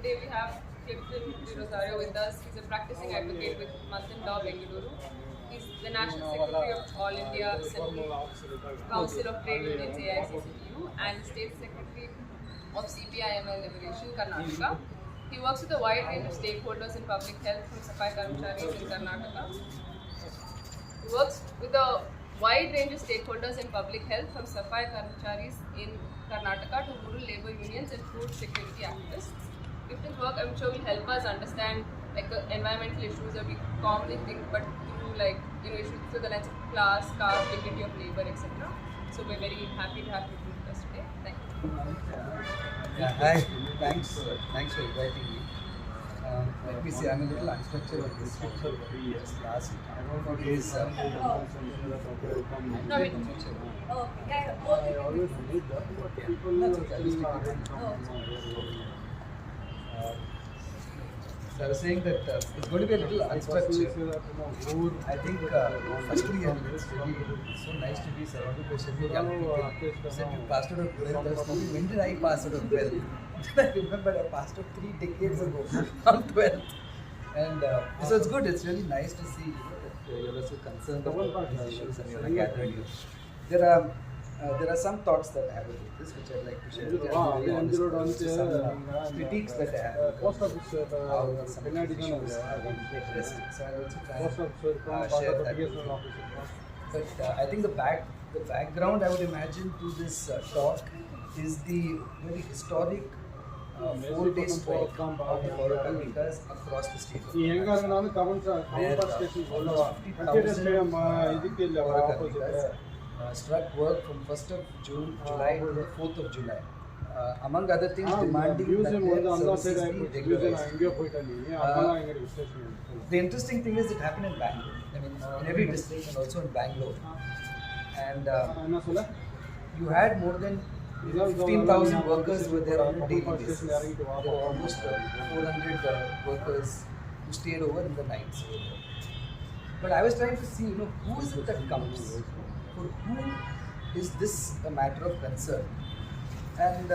today we have Clifton D'Rozario with us. He's a practicing advocate with Mandan Law, Bengaluru. He's the National Secretary of All India Central Council of Trade Unions, AICCTU, and the State Secretary of CPIML Liberation, Karnataka. He works with a wide range of stakeholders in public health from Karnataka in Karnataka. He works with a wide range of stakeholders in public health from Karnataka in Karnataka to rural labor unions and food security activists. Clifton's work, I'm sure, will help us understand like the environmental issues that we commonly think, but through issues through the lens of class, caste, dignity of labor, etc. So we're very happy to have you with us today. Thank you. Yeah, hi. Thanks for inviting me. Let me see. I'm a little unstructured on this. Just last 4 days. No, I mean, So I was saying that it's going to be a little unstructured. I think firstly, it's so nice to be surrounded by so many young people. You said you passed out of 12. There was no, when did I pass out of 12? I remember I passed out 3 decades ago on 12th. And so it's good. It's really nice to see that you're also concerned about these issues and you're gathering you. There are some thoughts that I have about this, which I'd like to share. Some critiques that I have. How some issues have been addressed. So I'll also try and share that with you. But I think the background I would imagine to this talk is the very historic 4-day strike of the Pourakarmikas across the state. Where almost 50,000 Pourakarmikas struck work from 1st of July to the 4th of July. Among other things, demanding that their services be regularized. The interesting thing is it happened in Bangalore. I mean, in every district and also in Bangalore. And you had more than 15,000 workers who were there on a daily basis. There were almost 400 workers who stayed over in the nights. But I was trying to see, who is it that comes? For whom is this a matter of concern? And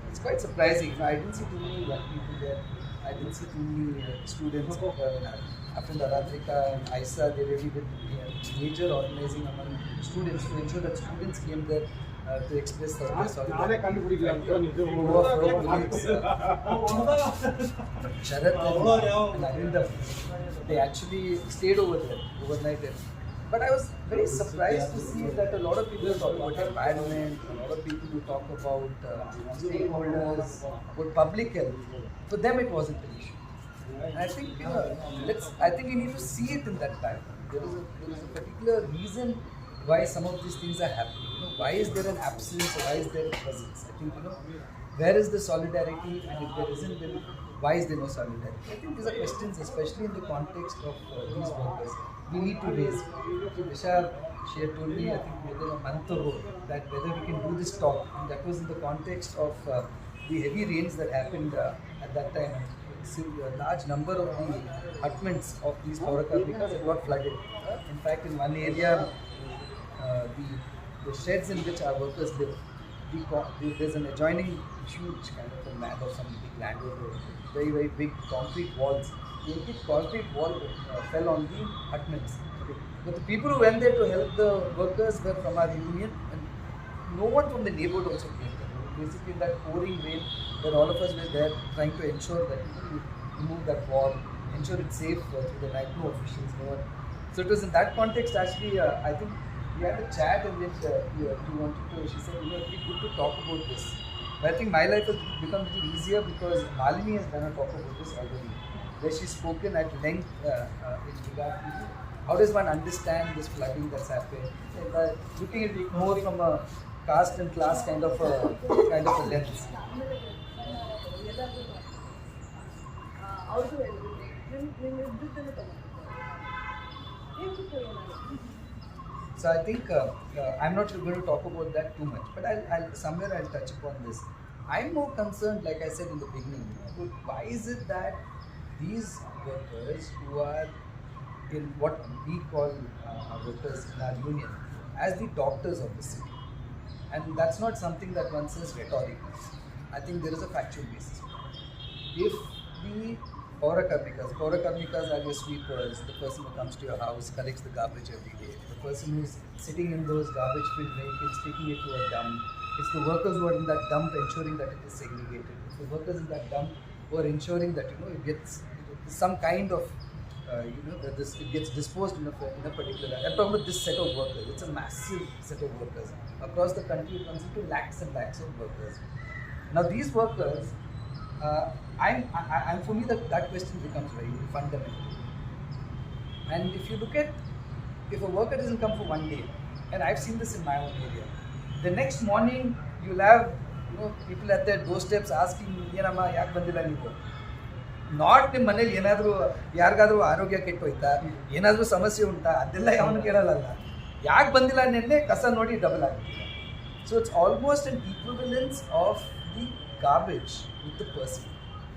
it's quite surprising. I didn't see too many young people there. I didn't see too many students. After the Radhika and ISA, they really did major organizing among students to ensure that students came there to express their solidarity. Sharat and Arindam, they actually stayed over there overnight. But I was very surprised to see that a lot of people talk about environment, a lot of people who talk about stakeholders, about public health. For them, it wasn't an issue. And I think I think we need to see it in that background. There is a particular reason why some of these things are happening. Why is there an absence? Or why is there a presence? I think where is the solidarity? And if there isn't, then why is there no solidarity? I think these are questions, especially in the context of these workers, we need to raise. Disha, she had told me, I think within a month ago, that whether we can do this talk, and that was in the context of the heavy rains that happened at that time. A large number of the hutments of these Pourakarmikas got flooded. In fact, in one area, the sheds in which our workers live, there's an adjoining huge kind of a land or some big landowner, very, very big concrete walls. The concrete wall fell on the hutments. But the people who went there to help the workers were from our union, and no one from the neighborhood also came there. Basically, in that pouring rain, where all of us were there trying to ensure that we remove that wall, ensure it's safe through the night, no officials, no one. So it was in that context, actually, I think we had a chat in which she said, it would be good to talk about this. But I think my life has become a little easier because Malini has done a talk about this already, where she's spoken at length in regard to how does one understand this flooding that's happened, looking at it more from a caste and class kind of a lens. So I think I'm not going to talk about that too much, but somewhere I'll touch upon this. I'm more concerned, like I said in the beginning, about why is it that these workers who are in what we call workers in our union as the doctors of the city, and that's not something that one says rhetorically. I think there is a factual basis. if the Pourakarmikas are your sweepers, the person who comes to your house, collects the garbage every day, the person who's sitting in those garbage-filled vehicles, taking it to a dump, it's the workers who are in that dump ensuring that it is segregated, it's the workers in that dump who are ensuring that it gets some kind of that it gets disposed in a particular. I'm talking about this set of workers. It's a massive set of workers across the country. It comes into lakhs and lakhs of workers. Now these workers, for me that question becomes very fundamental. And if you look at, if a worker doesn't come for one day, and I've seen this in my own area, the next morning you'll have people at their doorsteps asking, "Yenamma, yak bandila neevu?" Not ನಿಮ್ಮ ಮನೇಲಿ ಏನಾದರೂ ಯಾರಿಗಾದ್ರೂ ಆರೋಗ್ಯ ಕೆಟ್ಟೋಯ್ತಾ, ಏನಾದರೂ ಸಮಸ್ಯೆ ಉಂಟಾ, ಅದೆಲ್ಲ ಯಾವನು ಕೇಳಲ್ಲ. ಯಾಕೆ ಬಂದಿಲ್ಲ ನೆನ್ನೆ ಕಸ ನೋಡಿ ಡಬಲ್ ಆಗಿತ್ತು. So it's almost an equivalence of the garbage with the person,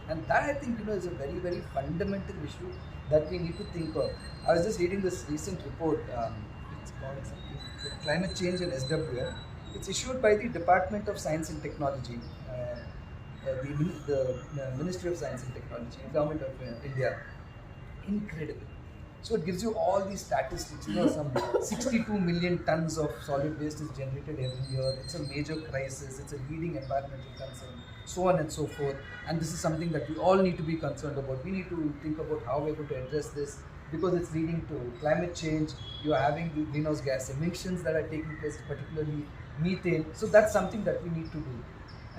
and that I think is a very, very fundamental issue that we need to think of. I was just reading this recent report, it's called something, Climate Change and SWM. It's issued by the Department of Science and Technology, the Ministry of Science and Technology, Government of India. Incredible. So it gives you all these statistics. Some 62 million tons of solid waste is generated every year. It's a major crisis. It's a leading environmental concern, so on and so forth. And this is something that we all need to be concerned about. We need to think about how we're going to address this, because it's leading to climate change. You are having the greenhouse gas emissions that are taking place, particularly methane. So that's something that we need to do.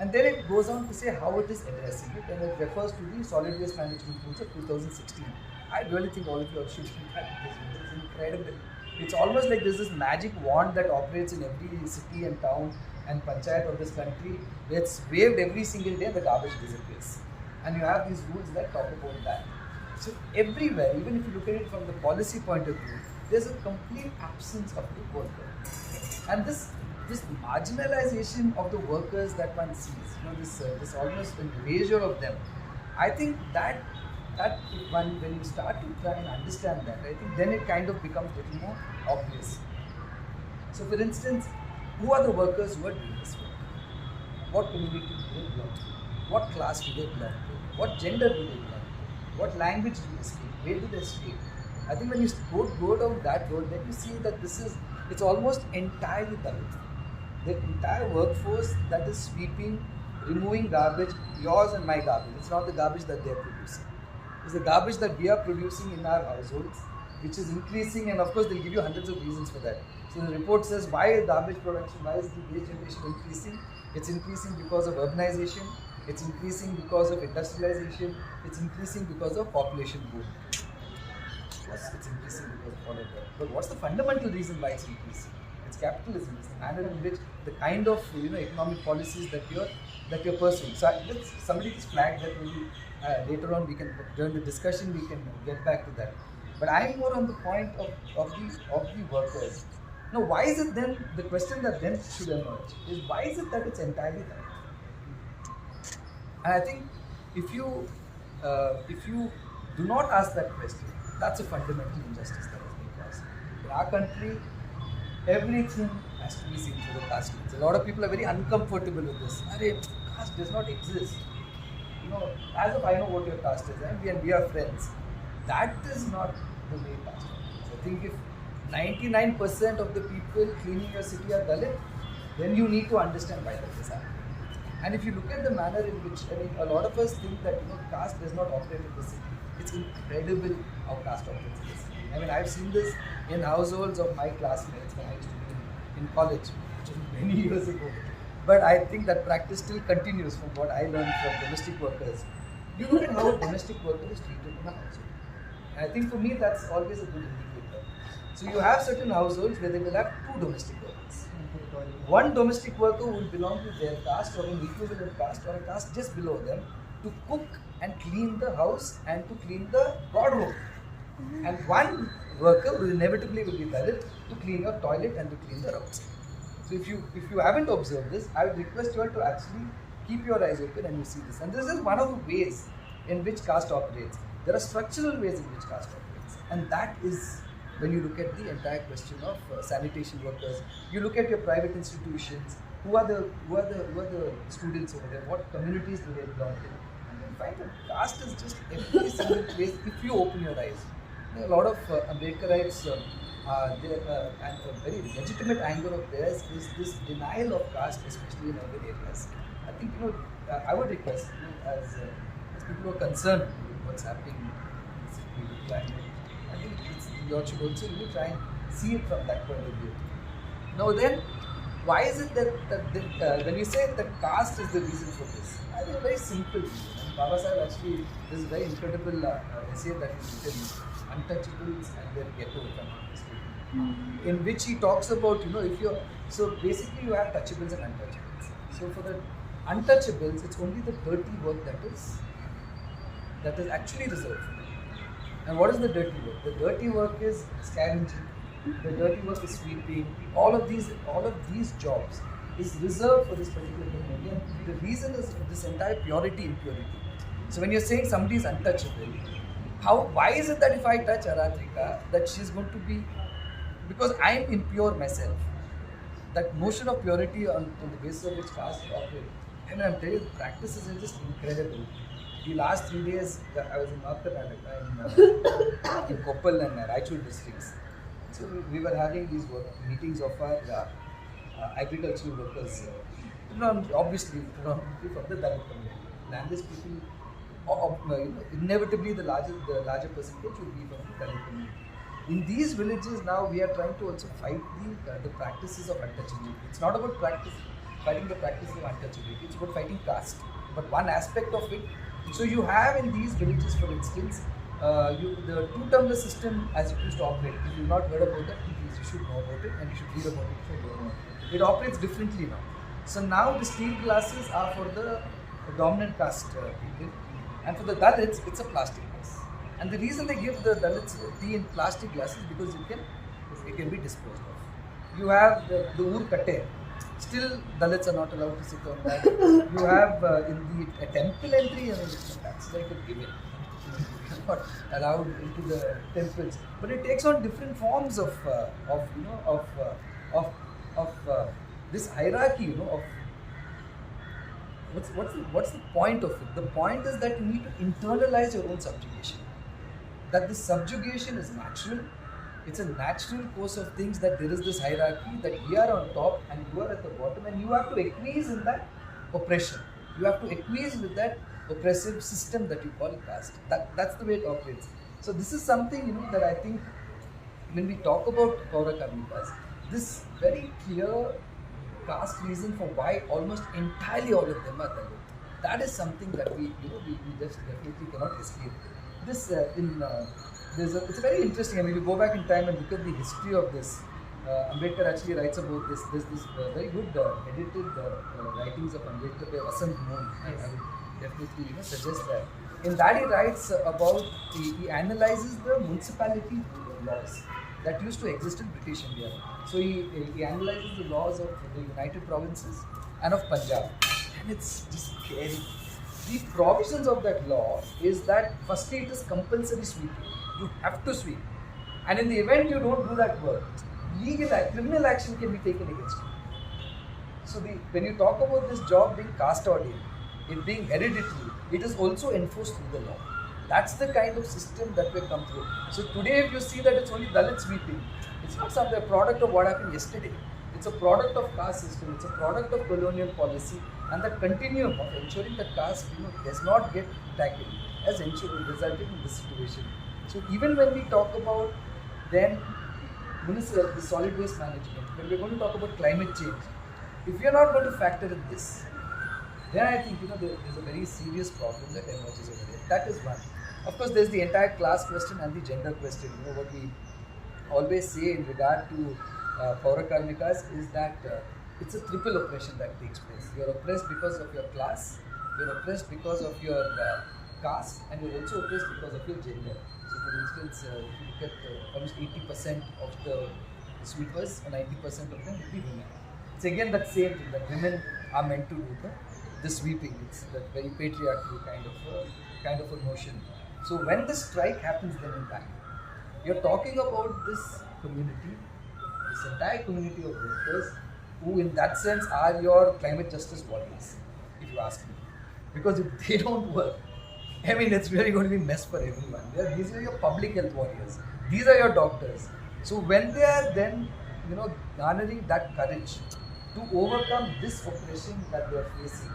And then it goes on to say how it is addressing it, and it refers to the solid waste management rules of 2016. I really think all of you should impact this. It's incredible. It's almost like there's this magic wand that operates in every city and town and panchayat of this country. It's waved every single day and the garbage disappears. And you have these rules that talk about that. So everywhere, even if you look at it from the policy point of view, there's a complete absence of the worker. And this marginalization of the workers that one sees, this almost erasure of them, I think that when you start to try and understand that, I think then it kind of becomes a little more obvious. So for instance, who are the workers who are doing this work? What community do they belong to? What class do they belong to? What gender do they belong to? What language do they speak? Where do they speak? I think when you go down that road, then you see that it's almost entirely Dalit. The entire workforce that is sweeping, removing garbage, yours and my garbage. It's not the garbage that they are producing. It's the garbage that we are producing in our households, which is increasing, and of course they'll give you hundreds of reasons for that. So the report says, why is garbage production, why is the waste generation increasing? It's increasing because of urbanization, it's increasing because of industrialization, it's increasing because of population growth. Yes, it's increasing because of all of that. But what's the fundamental reason why it's increasing? It's capitalism. It's the manner in which the kind of economic policies that you're pursuing. So somebody just flagged that. Maybe later on we can, during the discussion, we can get back to that. But I'm more on the point of the workers. Now, why is it then, the question that then should emerge is, why is it that it's entirely that? And I think if you do not ask that question, that's a fundamental injustice that has been caused. In our country, everything has to be seen through the caste lens. A lot of people are very uncomfortable with this. Caste does not exist. As if I know what your caste is, and we are friends. That is not the way caste works. I think if 99% of the people cleaning your city are Dalit, then you need to understand why that is happening. And if you look at the manner in which, a lot of us think that caste does not operate in the city. It's incredible how caste operates in the city. I've seen this in households of my classmates when I used to be in college, which was many years ago. But I think that practice still continues from what I learned from domestic workers. You look at how a domestic worker is treated in a household. And I think for me that's always a good indicator. So you have certain households where they will have two domestic workers. One domestic worker will belong to their caste or an equivalent caste or a caste just below them to cook and clean the house and to clean the wardrobe. And one worker will inevitably be Dalit to clean your toilet and to clean the roads. So if you haven't observed this, I would request you all to actually keep your eyes open and you see this. And this is one of the ways in which caste operates. There are structural ways in which caste operates, and that is when you look at the entire question of sanitation workers. You look at your private institutions. Who are the students over there? What communities do they belong to? And then find that caste is just every single place if you open your eyes. There are a lot of Ambedkarites, and a very legitimate anger of theirs is this denial of caste, especially in urban areas. I think, I would request, as people who are concerned with what's happening in city climate, I think you should also try and see it from that point of view. Now then, why is it that when you say that caste is the reason for this? I think very simple reason. And Baba Sahib actually, there's a very incredible essay that he's written, Untouchables and Their Ghetto, if I'm not mistaken, in which he talks about, so basically you have touchables and untouchables. So for the untouchables, it's only the dirty work that is actually reserved for them. And what is the dirty work? The dirty work is scavenging. The dirty work is sweeping. All of these jobs is reserved for this particular community. And the reason is this entire impurity. So when you're saying somebody is untouchable, why is it that if I touch Aratrika, that she's going to be, because I'm impure myself? That notion of purity on the basis of which caste operate. And I'm telling you, the practices are just incredible. The last 3 days, I was in North Karnataka, in Koppal and Raichur districts. So we were having these meetings of our agricultural workers, obviously from the Dalit community. Landless people, inevitably the larger percentage will be from the Dalit community. In these villages now, we are trying to also fight the practices of untouchability. It's not about fighting the practices of untouchability, it's about fighting caste. But one aspect of it, so you have in these villages, for instance, the two-termless system as it used to operate. If you've not heard about that, please, you should know about it and you should read about it if you don't know. It operates differently now. So now the steel glasses are for the dominant caste people, and for the Dalits, it's a plastic glass. And the reason they give the Dalits tea in plastic glasses because it can be disposed of. You have the Ur Katte. Still, Dalits are not allowed to sit on that. You have in the temple entry, that's like a given. You are not allowed into the temples, but it takes on different forms of this hierarchy. Of what's the point of it? The point is that you need to internalize your own subjugation. That this subjugation is natural. It's a natural course of things, that there is this hierarchy, that we are on top and you are at the bottom, and you have to acquiesce in that oppression. You have to acquiesce with that oppressive system that you call caste. That's the way it operates. So this is something that I think when we talk about Pourakarmikas, this very clear caste reason for why almost entirely all of them are Dalit. That is something that we just definitely cannot escape. This it's very interesting. I mean, if you go back in time and look at the history of this, Ambedkar actually writes about this. There's this very good edited writings of Ambedkar by Vasant Mohan. I would definitely suggest that. In that he writes about, he analyzes the municipality laws that used to exist in British India. So he analyzes the laws of the United Provinces and of Punjab. And it's just scary. The provisions of that law is that firstly it is compulsory sweeping. You have to sweep. And in the event you don't do that work, criminal action can be taken against you. So when you talk about this job being caste ordained, it being hereditary, it is also enforced through the law. That's the kind of system that we come through. So today if you see that it's only Dalit sweeping, it's not a product of what happened yesterday. It's a product of caste system, it's a product of colonial policy, and that continuum of ensuring that caste does not get tackled has resulted in this situation. So even when we talk about then the solid waste management, when we're going to talk about climate change, if we are not going to factor in this, then I think there's a very serious problem that emerges over there. That is one. Of course, there's the entire class question and the gender question. What we always say in regard to Pourakarmikas is that it's a triple oppression that takes place. You're oppressed because of your class, you're oppressed because of your caste, and you're also oppressed because of your gender. So for instance, if you look at almost 80% of the sweepers, 90% of them will be women. It's again that same thing, that women are meant to do the sweeping. It's that very patriarchal kind of a notion. So when the strike happens then in time, you're talking about this community, this entire community of workers, who in that sense are your climate justice warriors, if you ask me. Because if they don't work, I mean, it's really going to be mess for everyone. These are your public health warriors. These are your doctors. So when they are then, garnering that courage to overcome this oppression that they are facing,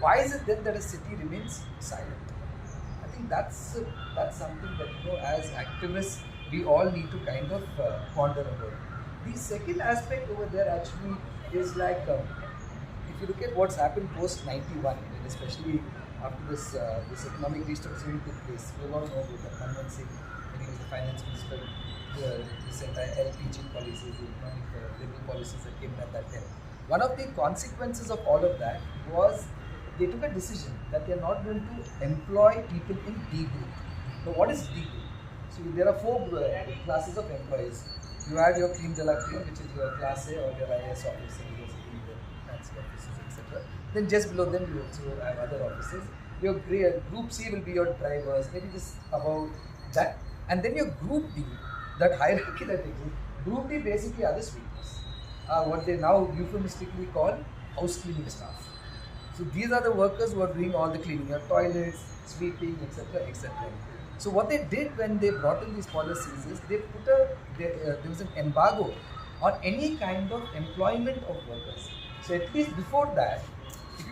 why is it then that a city remains silent? I think that's something that as activists we all need to kind of ponder about. The second aspect over there actually is like if you look at what's happened post 91, and especially after this economic restructuring took place, we all know about the Manmohan Singh when he was the finance minister, this entire LPG policies, the economic liberal policies that came at that time. One of the consequences of all of that was they took a decision that they are not going to employ people in D group. Now, what is D group? So there are four classes of employees. You have your cream de la cream, which is your class A or your IAS officer, your fancy officers, etc. Then just below them you also have other officers. Your group C will be your drivers, maybe just above that. And then your group D, that hierarchy that exists. Group D basically are the sweepers, what they now euphemistically call house cleaning staff. So these are the workers who are doing all the cleaning, your toilets, sweeping, etc., etc. So what they did when they brought in these policies is they put there was an embargo on any kind of employment of workers. So at least before that, if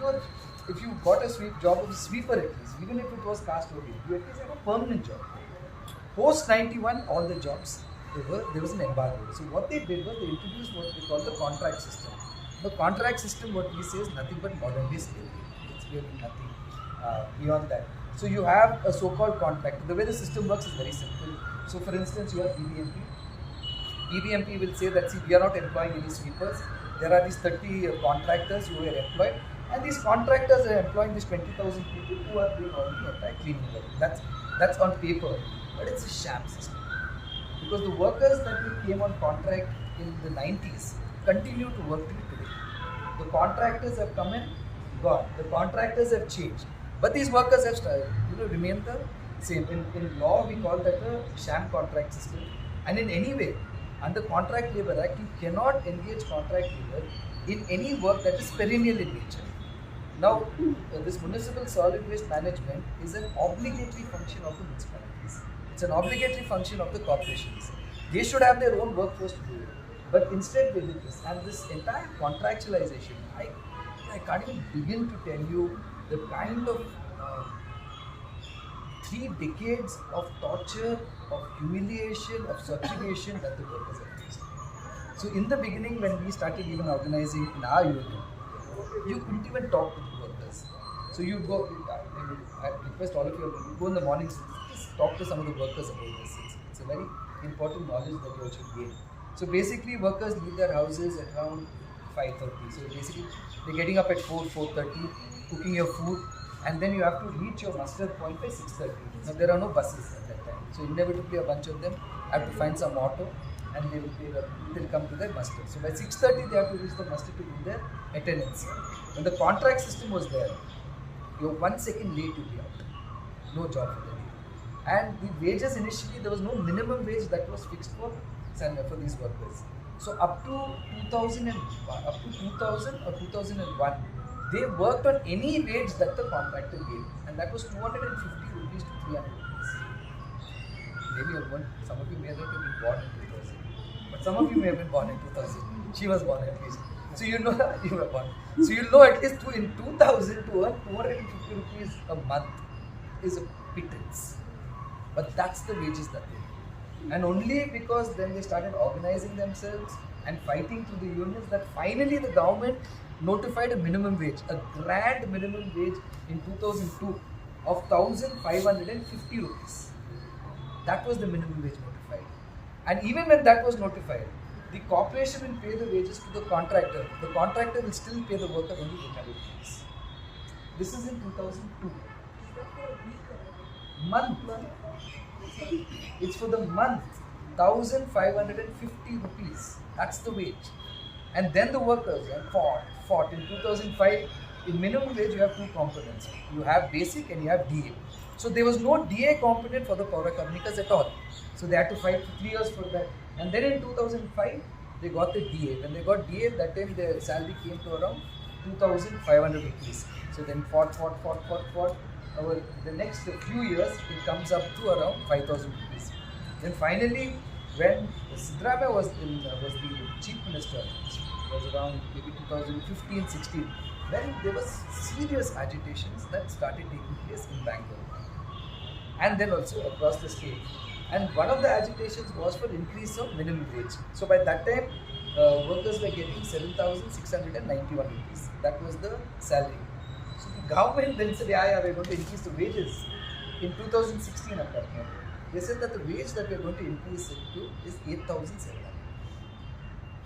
you got a job of a sweeper at least, even if it was caste OD, you at least have a permanent job. Post 91, all the jobs there was an embargo. So what they did was they introduced what they call the contract system. The contract system, what we say, is nothing but modern day slavery. It's really nothing beyond that. So you have a so-called contract. The way the system works is very simple. So for instance, you have BBMP. BBMP will say that, see, we are not employing any sweepers. There are these 30 contractors who are employed, and these contractors are employing these 20,000 people who are doing all the entire cleaning work. That's on paper, but it's a sham system. Because the workers that came on contract in the 90s continue to work till today. The contractors have come in, gone. The contractors have changed. But these workers have remained the same. In law, we call that a sham contract system. And in any way, under Contract Labour Act, you cannot engage contract labour in any work that is perennial in nature. Now, this municipal solid waste management is an obligatory function of the municipalities. It's an obligatory function of the corporations. They should have their own workforce to do it. But instead they did this. And this entire contractualization, I can't even begin to tell you the kind of 3 decades of torture, of humiliation, of subjugation that the workers have faced. So in the beginning, when we started even organizing in our union, you couldn't even talk to the workers. So you go, I request all of you go in the mornings, just talk to some of the workers about this. It's a very important knowledge that you should gain. So basically, workers leave their houses at around 5:30. So basically, they're getting up at 4:30, cooking your food, and then you have to reach your muster point by 6:30. Now there are no buses at that time, so inevitably a bunch of them have to find some auto, and they'll come to their muster. So by 6:30, they have to reach the muster to do their attendance. When the contract system was there, you're 1 second late, you'll be out. No job for the day. And the wages initially, there was no minimum wage that was fixed for these workers. So up to 2000 or 2001, they worked on any wage that the contractor gave, and that was 250 rupees to 300 rupees. Maybe some of you may not have been born in 2000, but some of you may have been born in 2000. She was born at least. So you know you were born. So you know at least in 2000 to earn 250 rupees a month is a pittance. But that's the wages that they get. And only because then they started organizing themselves and fighting through the unions that finally the government notified a minimum wage, a grand minimum wage in 2002 of 1,550 rupees. That was the minimum wage notified. And even when that was notified, the corporation will pay the wages to the contractor. The contractor will still pay the worker only 800 rupees. This is in 2002. Month. It's for the month. 1,550 rupees. That's the wage. And then the workers fought. In 2005, in minimum wage, you have 2 components. You have basic and you have DA. So there was no DA component for the Pourakarmikas at all. So they had to fight for 3 years for that. And then in 2005, they got the DA. When they got DA, that time their salary came to around 2,500 rupees. So then fought. the next few years it comes up to around 5,000 rupees. Then finally, when Siddaramaiah was the chief minister, was around maybe 2015-16, when there was serious agitations that started taking place in Bengaluru and then also across the state. And one of the agitations was for increase of minimum wage. So by that time, workers were getting 7,691 rupees. That was the salary. So the government then said, yeah, we're going to increase the wages. In 2016, I'm talking about. They said that the wage that we're going to increase it to is 8,700.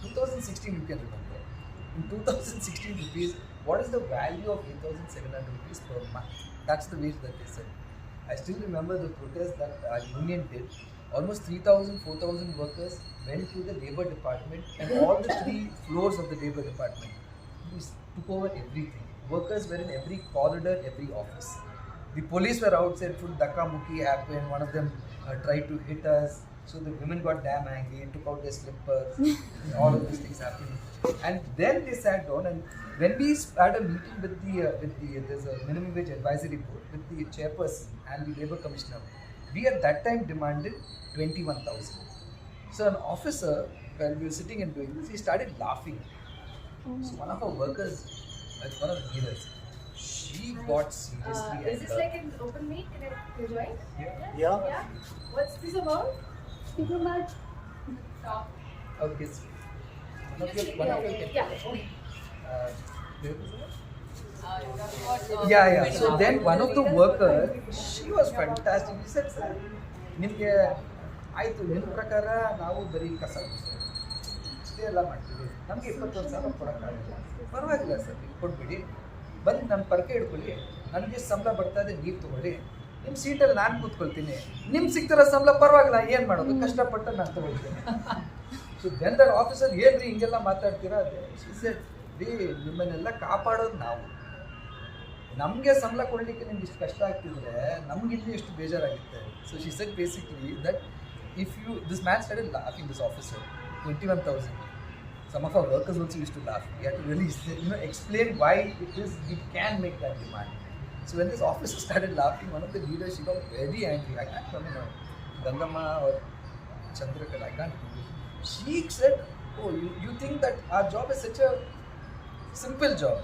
2016, you can remember. In 2016 rupees, what is the value of 8,700 rupees per month? That's the wage that they said. I still remember the protest that our union did. Almost 3,000, 4,000 workers went to the labor department and all the 3 floors of the labor department took over everything. Workers were in every corridor, every office. The police were outside, full dhakka mukki happened. One of them tried to hit us. So the women got damn angry, took out their slippers. All of these things happened. And then they sat down, and when we had a meeting with there's a minimum wage advisory board with the chairperson and the labor commissioner, we at that time demanded 21,000. So an officer, while we were sitting and doing this, he started laughing. So one of our workers, one of the leaders, she got seriously. Is this like an open meet? Can I join? Yeah. What's this about? Talk. Okay. So one of your Yeah. Yeah. So then one of the workers, she was fantastic. She said, sir, ನಿಮಗೆ ಆಯಿತು ನಿಮ್ಮ ಪ್ರಕಾರ ನಾವು ಬರೀ ಕಸ ಇಷ್ಟೇ ಎಲ್ಲ ಮಾಡ್ತೀವಿ, ನಮಗೆ 21,000 ಕೊಡೋಕ್ಕಾಗಲ್ಲ, ಪರವಾಗಿಲ್ಲ ಸರ್ ಕೊಟ್ಬಿಡಿ, ಬಂದು ನಮ್ಮ ಪರಕೆ ಹಿಡ್ಕೊಳ್ಳಿ, ನನಗೆ ಸಂಬಳ ಬರ್ತಾ ಇದೆ ನೀವು ತೊಗೊಳ್ಳಿ, ನಿಮ್ಮ ಸೀಟಲ್ಲಿ ನಾನು ಕೂತ್ಕೊಳ್ತೀನಿ, ನಿಮ್ಗೆ ಸಿಗ್ತಿರೋ ಸಂಬಳ ಪರವಾಗಿಲ್ಲ, ಏನು ಮಾಡೋದು, ಕಷ್ಟಪಟ್ಟು ನಾನು ತೊಗೊಳ್ತೀನಿ. ಸೊ ದೆನ್ ದಟ್ ಆಫೀಸರ್ ಏನ್ರಿ ಹಿಂಗೆಲ್ಲ ಮಾತಾಡ್ತೀರಾ, ಶಿ ಸೆಡ್ ರೀ ನಿಮ್ಮನ್ನೆಲ್ಲ ಕಾಪಾಡೋದು ನಾವು, ನಮಗೆ ಸಂಬಳ ಕೊಡಲಿಕ್ಕೆ ನಿಮ್ಗೆ ಇಷ್ಟು ಕಷ್ಟ ಆಗ್ತಿದ್ರೆ ನಮ್ಗೆ ಇಲ್ಲಿ ಎಷ್ಟು ಬೇಜಾರಾಗುತ್ತೆ. So she said basically that if you, this man started laughing, this officer, 21,000. Some of our workers also used to laugh. We had to really explain why it is we can make that demand. So when this officer started laughing, one of the leaders, she got very angry. I can't remember Gangamma or Chandrakala, I can't remember. She said, oh, you think that our job is such a simple job.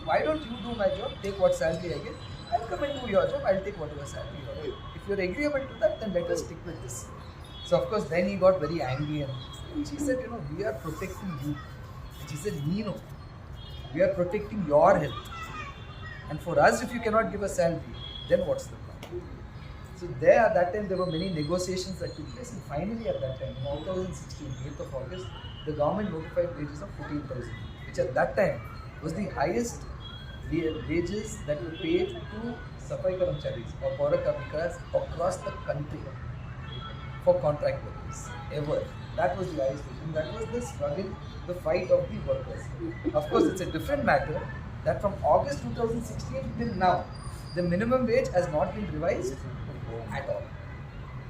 Why don't you do my job, take what salary I get, I'll come and do your job, I'll take whatever salary you get. If you're agreeable to that, then let us stick with this. So of course then he got very angry and she said, we are protecting you. And she said, no, we are protecting your health. And for us, if you cannot give a salary, then what's the problem? So there at that time there were many negotiations that took place, and finally at that time, in 2016, 8th of August, the government notified wages of 14,000, which at that time was the highest wages that were paid to Safai Karmcharis or Pourakarmikas across the country for contract workers ever. That was the highest wage, and that was the struggle, the fight of the workers. Of course, it's a different matter that from August 2016 till now, the minimum wage has not been revised at all.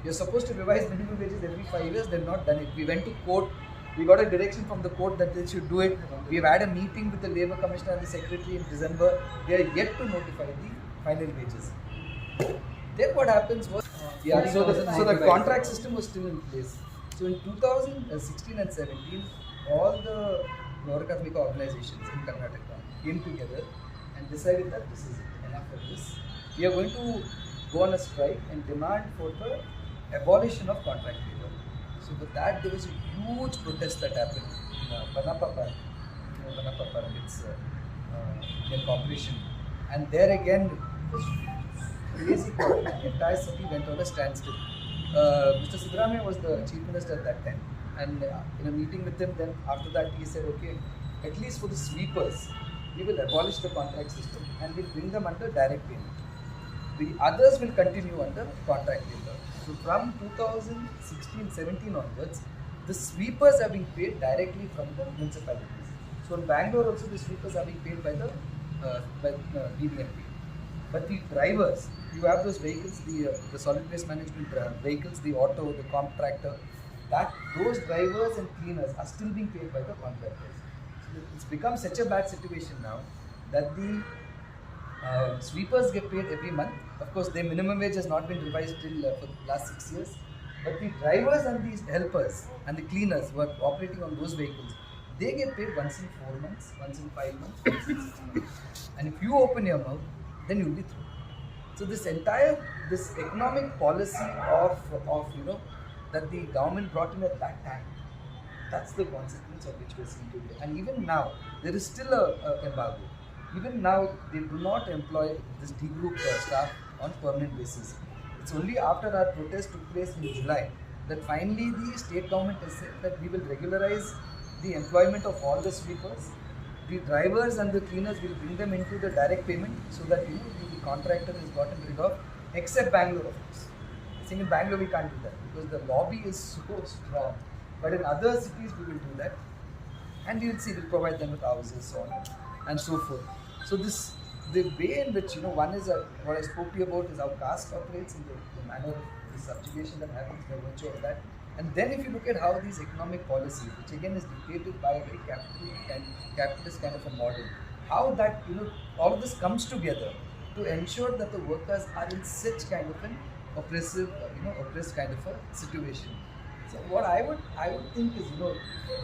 You're supposed to revise minimum wages every 5 years, they've not done it. We went to court, we got a direction from the court that they should do it. We've had a meeting with the Labour Commissioner and the Secretary in December. They are yet to notify the final wages. Then what happens was, so the contract system was still in place. So in 2016 and 17, all the Pourakarmika organizations in Karnataka came together and decided that this is enough of this. We are going to go on a strike and demand for the abolition of contract labor. So with that, there was a huge protest that happened in Banapa Park. Banapa Park, it's in corporation. And there again, it was crazy. The entire city went on a standstill. Mr. Siddaramaiah was the chief minister at that time. And in a meeting with him, then after that, he said, okay, at least for the sweepers, we will abolish the contract system and we'll bring them under direct payment. The others will continue under contract labor. So from 2016-17 onwards, the sweepers are being paid directly from the municipalities. So in Bangalore also, the sweepers are being paid by the BBMP. But the drivers, you have those vehicles, the solid waste management vehicles, the auto, the contractor, those drivers and cleaners are still being paid by the contractors. So it's become such a bad situation now that the Sweepers get paid every month. Of course, their minimum wage has not been revised till for the last 6 years. But the drivers and these helpers and the cleaners who are operating on those vehicles, they get paid once in 4 months, once in 5 months, once in 6 months. And if you open your mouth, then you'll be through. So this economic policy of that the government brought in at that time, that's the consequence of which we're seeing today. And even now, there is still a embargo. Even now, they do not employ this D group staff on permanent basis. It's only after our protest took place in July that finally the state government has said that we will regularize the employment of all the sweepers. The drivers and the cleaners will bring them into the direct payment so that the contractor is gotten rid of, except Bangalore, of course. I think in Bangalore we can't do that because the lobby is so strong. But in other cities we will do that, and you will see we'll provide them with houses, so on and so forth. So the way in which one is what I spoke to you about is how caste operates in the manner of the subjugation that happens by virtue of that. And then if you look at how these economic policies, which again is dictated by a very capitalist kind of a model, how that all of this comes together to ensure that the workers are in such kind of an oppressive, oppressed kind of a situation. So what I would think is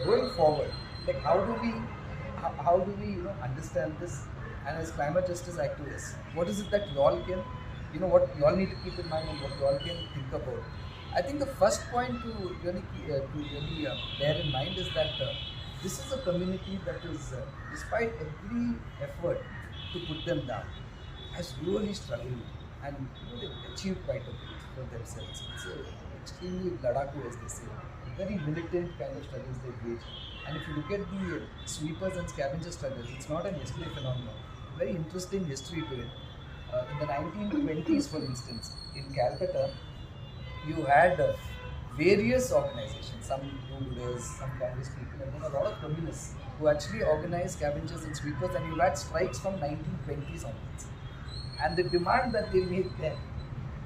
going forward, like how do we understand this? And as climate justice activists, what is it that you all can, what you all need to keep in mind and what you all can think about? I think the first point to really bear in mind is that this is a community that is, despite every effort to put them down, has really struggled and they've achieved quite a bit for themselves. It's extremely Ladaku, as they say, very militant kind of struggles they've waged. And if you look at the sweepers and scavenger struggles, it's not an yesterday phenomenon. Very interesting history to it. In the 1920s, for instance, in Calcutta, you had various organizations, some do-gooders, some Congress people, and then a lot of communists who actually organized scavengers and sweepers, and you had strikes from 1920s onwards. And the demand that they made then,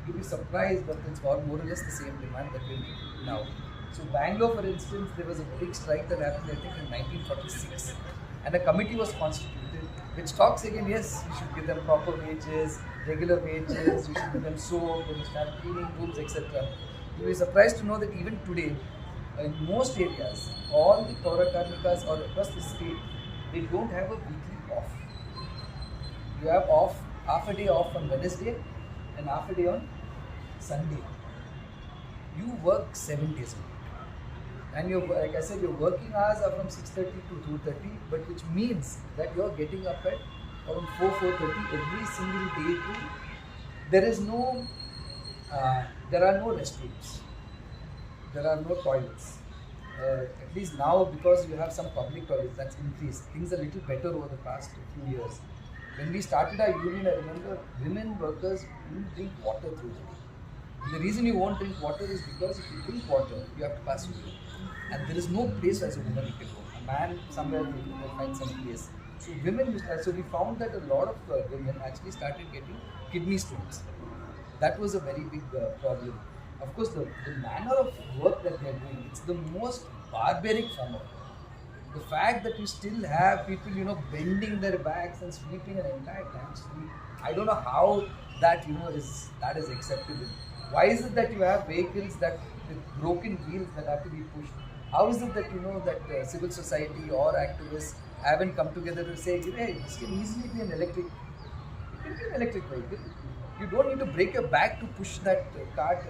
you'll be surprised that it's more or less the same demand that we make now. So Bangalore, for instance, there was a big strike that happened, I think, in 1946, and a committee was constituted, which talks again, yes, we should give them proper wages, regular wages, we should give them soap, they must have cleaning rooms, etc. You'll be surprised to know that even today, in most areas, all the Pourakarmikas or across the state, they don't have a weekly off. You have half a day off on Wednesday and half a day on Sunday. You work 7 days a week. And like I said, your working hours are from 6:30 to 2:30, but which means that you're getting up at around 4:30 every single day too. There are no restrooms. There are no toilets. At least now, because you have some public toilets, that's increased. Things are a little better over the past few years. When we started our union, I remember women workers didn't drink water through the day. The reason you won't drink water is because if you drink water, you have to pass urine. And there is no place as a woman you can go. A man somewhere will find some place. So we found that a lot of women actually started getting kidney stones. That was a very big problem. Of course, the manner of work that they are doing, it's the most barbaric form of work. The fact that you still have people, bending their backs and sweeping an entire damn street, I don't know how that, is acceptable. Why is it that you have vehicles with broken wheels that have to be pushed? How is it that that civil society or activists haven't come together to say, hey, this can easily be an electric vehicle. You don't need to break your back to push that cart,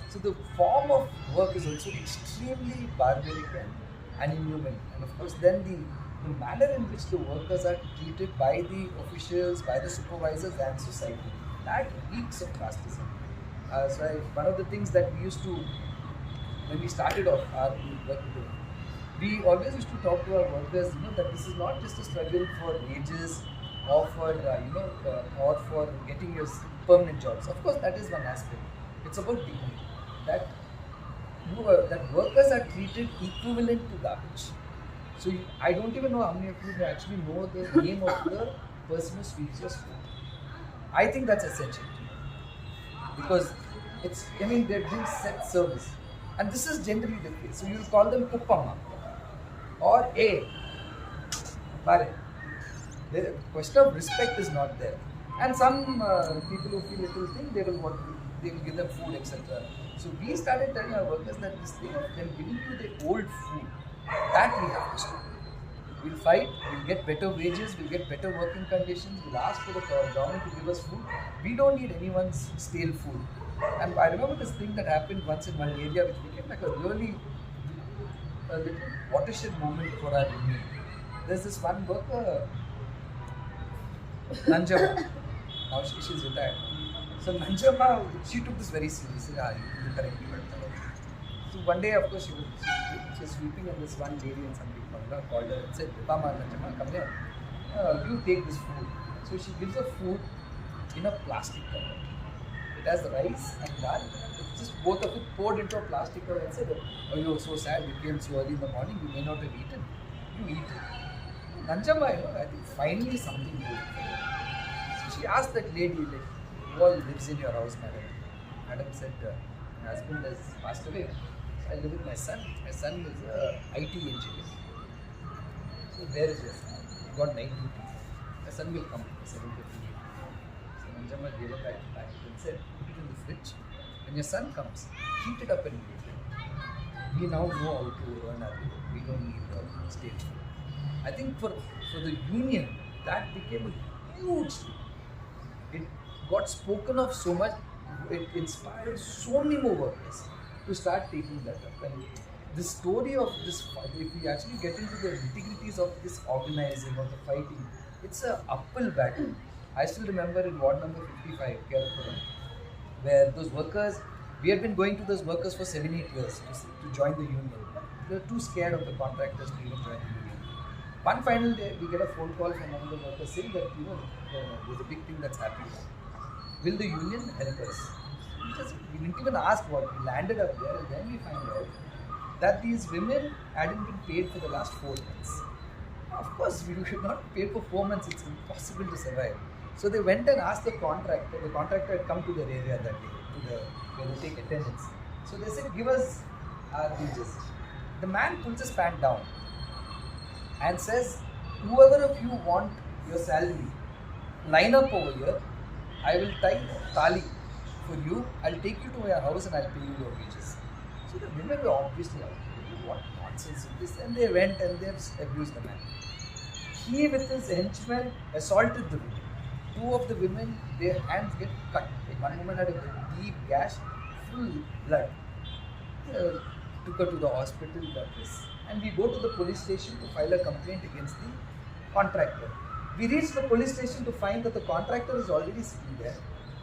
so the form of work is also extremely barbaric and inhuman. And of course, then the manner in which the workers are treated by the officials, by the supervisors and society, that reeks of casteism. One of the things that we used to, when we started off our work, we always used to talk to our workers, that this is not just a struggle for wages or for getting your permanent jobs. Of course, that is one aspect. It's about dignity. That workers are treated equivalent to garbage. So I don't even know how many of you actually know the name of the person who sweeps your street. I think that's essential because they're doing set service, and this is generally the case. So you'll call them Kuppamma or A Bare. The question of respect is not there. And some people who feel little thing, they will give them food, etc. So we started telling our workers that this thing of them giving you the old food, that we have to stop. We'll fight, we'll get better wages, we'll get better working conditions, we'll ask for the government to give us food. We don't need anyone's stale food. And I remember this thing that happened once in one area which became like a really little watershed moment for our union. There's this one worker, Nanjama. Now she's retired. So Nanjama, she took this very seriously. You correctly. So one day, of course, she was sweeping, and this one lady and some people called her and said, "Pama, Nanjama, come here. You take this food." So she gives her food in a plastic cover. It has rice and dal. It's just both of it poured into a plastic cover and said, "Oh, you're so sad. You came so early in the morning. You may not have eaten. You eat it." Nanjama, I think finally something good. So she asked that lady, like, "Who all lives in your house, madam?" Madam said, "My husband has passed away. I live with my son. My son is an IT engineer." So where is your son? He got night duty. My son will come at 7:50. So Nanjama gave her back and said, "Put it in the fridge. When your son comes, heat it up and eat it. We now know how to earn our living. We don't need state food." I think for the union, that became a huge thing. It got spoken of so much, it inspired so many more workers to start taking that up. And the story of this fight, if we actually get into the nitty-gritties of this organizing, of the fighting, it's an uphill battle. I still remember in ward number 55, Kerala, where those workers, we had been going to those workers for 7-8 years to join the union. They were too scared of the contractors to even join the union. One final day, we get a phone call from one of the workers saying that, there's a big thing that's happening. Will the union help us? We didn't even ask what. We landed up there, and then we find out that these women hadn't been paid for the last 4 months. Of course, we should not be paid for 4 months. It's impossible to survive. So they went and asked the contractor. The contractor had come to their area that day, where they take attendance. So they said, "Give us our wages." The man pulls his pant down and says, "Whoever of you want your salary, line up over here. I will tie tali for you. I'll take you to your house and I'll pay you your wages." So the women were obviously out. What nonsense is this? And they went and they abused the man. He, with his henchmen, assaulted the women. 2 of the women, their hands get cut. One woman had a deep gash, full blood. Took her to the hospital. And we go to the police station to file a complaint against the contractor. We reach the police station to find that the contractor is already sitting there,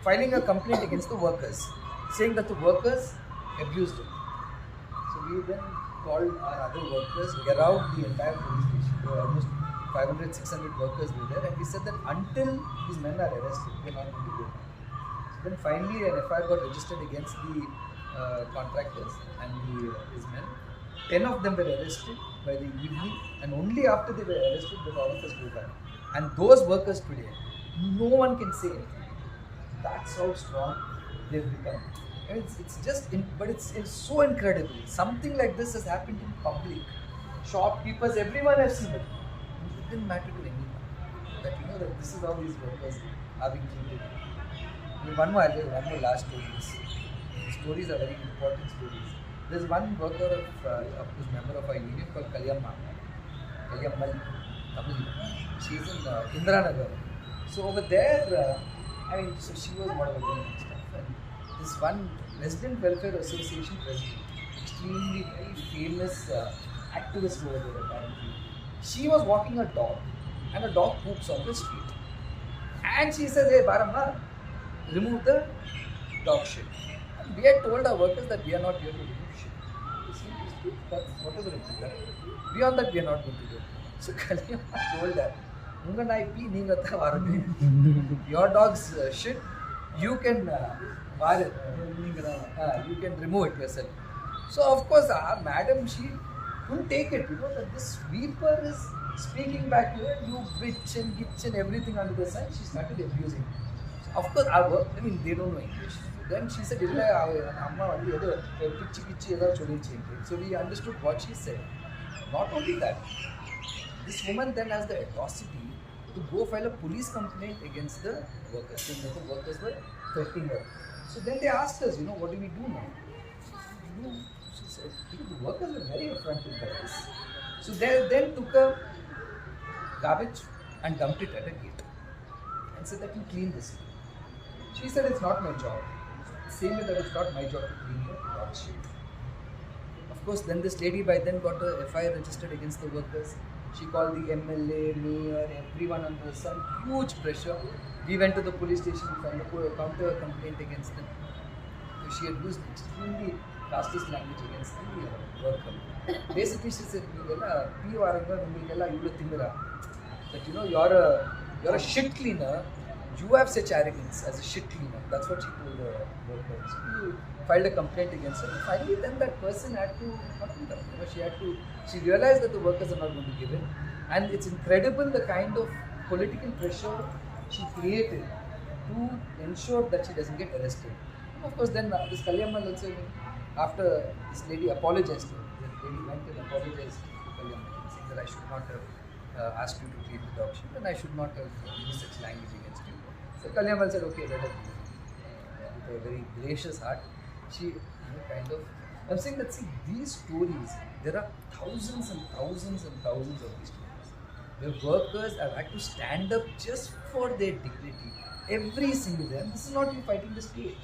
filing a complaint against the workers, saying that the workers abused him. So we then called our other workers, garrowed the entire police station. There were almost 500, 600 workers were there, and we said that until these men are arrested, we are not going to go. So then finally an FIR got registered against the contractors and his men. 10 of them were arrested by the evening, and only after they were arrested did all of us go back. And those workers today, no one can say anything. That's how strong they've become. And but it's so incredible. Something like this has happened in public. Shopkeepers, everyone has seen it. It didn't matter to anyone. That this is how these workers are being treated. One more last story. The stories are very important stories. There's one worker who's member of our union called Kalyammal, she's in Indranagar. So over there, so she was whatever doing and stuff. And this one Resident Welfare Association president, extremely very famous activist over there apparently. She was walking a dog, and a dog poops on the street. And she says, "Hey, Baramma, remove the dog shit." And we had told our workers that we are not here to remove shit. That's whatever it is. Beyond that, we are not going to do it. So Kalyamma told her, "Unga nai pee neenga tha varadu. Your dog's shit, you can you can remove it yourself." So of course, our madam, she couldn't take it. That this sweeper is speaking back to her, you bitch and gitch and everything under the sun. She started abusing. So of course, they don't know English. Then she said, "Amma so we understood what she said. Not only that, this woman then has the atrocity to go file a police complaint against the workers, saying that the workers were threatening her. So then they asked us, what do we do now? She said, the workers were very affronted by this. So they then took a garbage and dumped it at a gate and said that you clean this. She said it's not my job. Same way that it's not my job to clean your dog shit. Of course, then this lady by then got a FIR registered against the workers. She called the MLA, mayor, everyone under some huge pressure. We went to the police station to find a counter complaint against them. She had used extremely fastest language against the worker. Basically, she said, that you're a shit cleaner. You have such arrogance as a shit cleaner. That's what she told the workers. She filed a complaint against her. Finally, then that person had to she realized that the workers are not going to give in. And it's incredible the kind of political pressure she created to ensure that she doesn't get arrested. And of course, then this Kalyamal also, after this lady apologized to her, the lady went and apologized to Kalyamal, saying that I should not have asked you to clean the dog shit and I should not have used such language against you. So Kalyamal said, okay, let her be. With a very gracious heart, she I'm saying that, see, these stories, there are thousands and thousands and thousands of these stories where workers have had to stand up just for their dignity every single day. And this is not you fighting the state.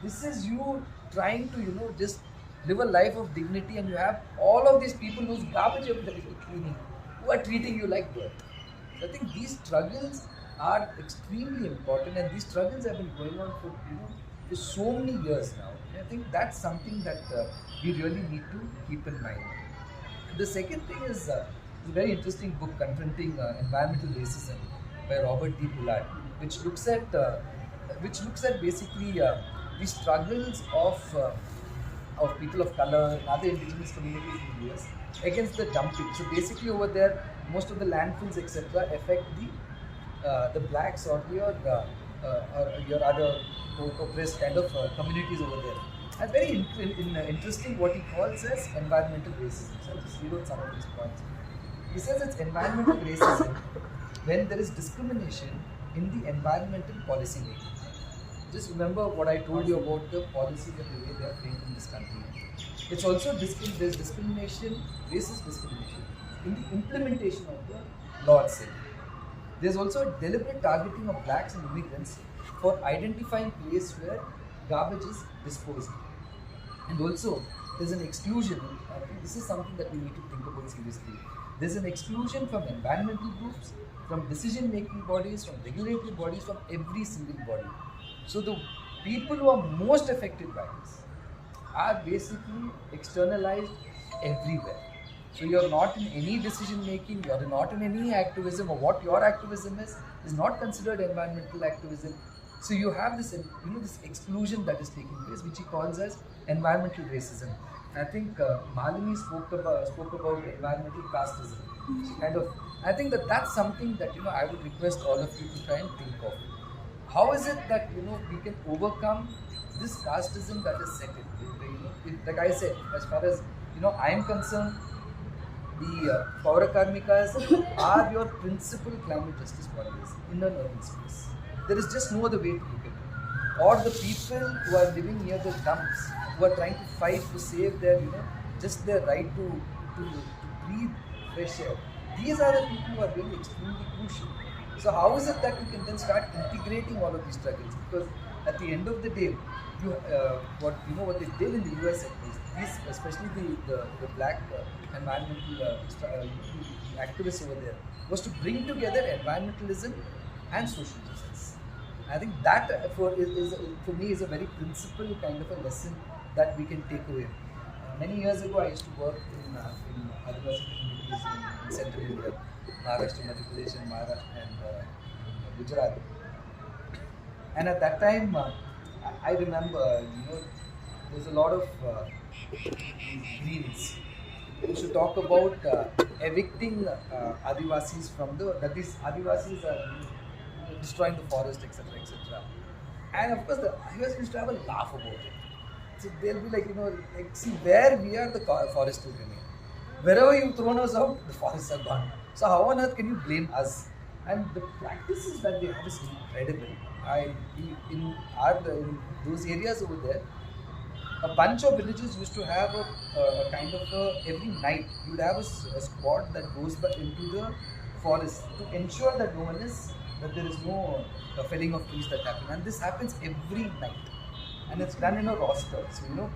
This is you trying to, just live a life of dignity, and you have all of these people whose garbage you're cleaning, who are treating you like dirt. So I think these struggles are extremely important, and these struggles have been going on for so many years now. And I think that's something that we really need to keep in mind. The second thing is a very interesting book, Confronting Environmental Racism, by Robert D. Bullard, which looks at basically the struggles of people of color and other indigenous communities in the US against the dumping. So basically over there, most of the landfills etc. affect the blacks or your other oppressed kind of communities over there. And very interesting what he calls as environmental racism. So I'll just read out some of these points. He says it's environmental racism when there is discrimination in the environmental policy making. Just remember what I told you about the policies and the way they are framed in this country. It's also there's discrimination, racist discrimination, in the implementation of the law itself. There's also deliberate targeting of blacks and immigrants for identifying place where garbage is disposed. And also, there's an exclusion. I think this is something that we need to think about seriously. There's an exclusion from environmental groups, from decision-making bodies, from regulatory bodies, from every single body. So the people who are most affected by this are basically externalized everywhere. So you're not in any decision making, you're not in any activism, or what your activism is not considered environmental activism. So you have this, this exclusion that is taking place, which he calls as environmental racism. I think Malini spoke about environmental casteism. I think that's something that I would request all of you to try and think of. How is it that we can overcome this casteism that is set in? Like I said, as far as I am concerned, the Pourakarmikas are your principal climate justice bodies in an urban space. There is just no other way to look at it. Or the people who are living near the dumps, who are trying to fight to save their, just their right to breathe fresh air. These are the people who are really extremely crucial. So how is it that we can then start integrating all of these struggles? Because at the end of the day, what they did in the US, especially the black environmental activists over there, was to bring together environmentalism and social justice. I think that for me is a very principal kind of a lesson that we can take away. Many years ago, I used to work in Adivasi communities in Central India, Maharashtra, Madhya Pradesh, and Maharashtra and Gujarat. And at that time, I remember, there's a lot of greens. We used to talk about evicting Adivasis that these Adivasis are destroying the forest, etc., etc. And of course, the Adivasis used to have a laugh about it. So they'll be like, see, where we are, the forest still remain. Wherever you've thrown us out, the forests are gone. So how on earth can you blame us? and the practices that they have is incredible. In those areas over there, a bunch of villages used to have a kind of every night you would have a squad that goes into the forest to ensure that that there is no felling of trees that happen, and this happens every night, and it's done in a roster. So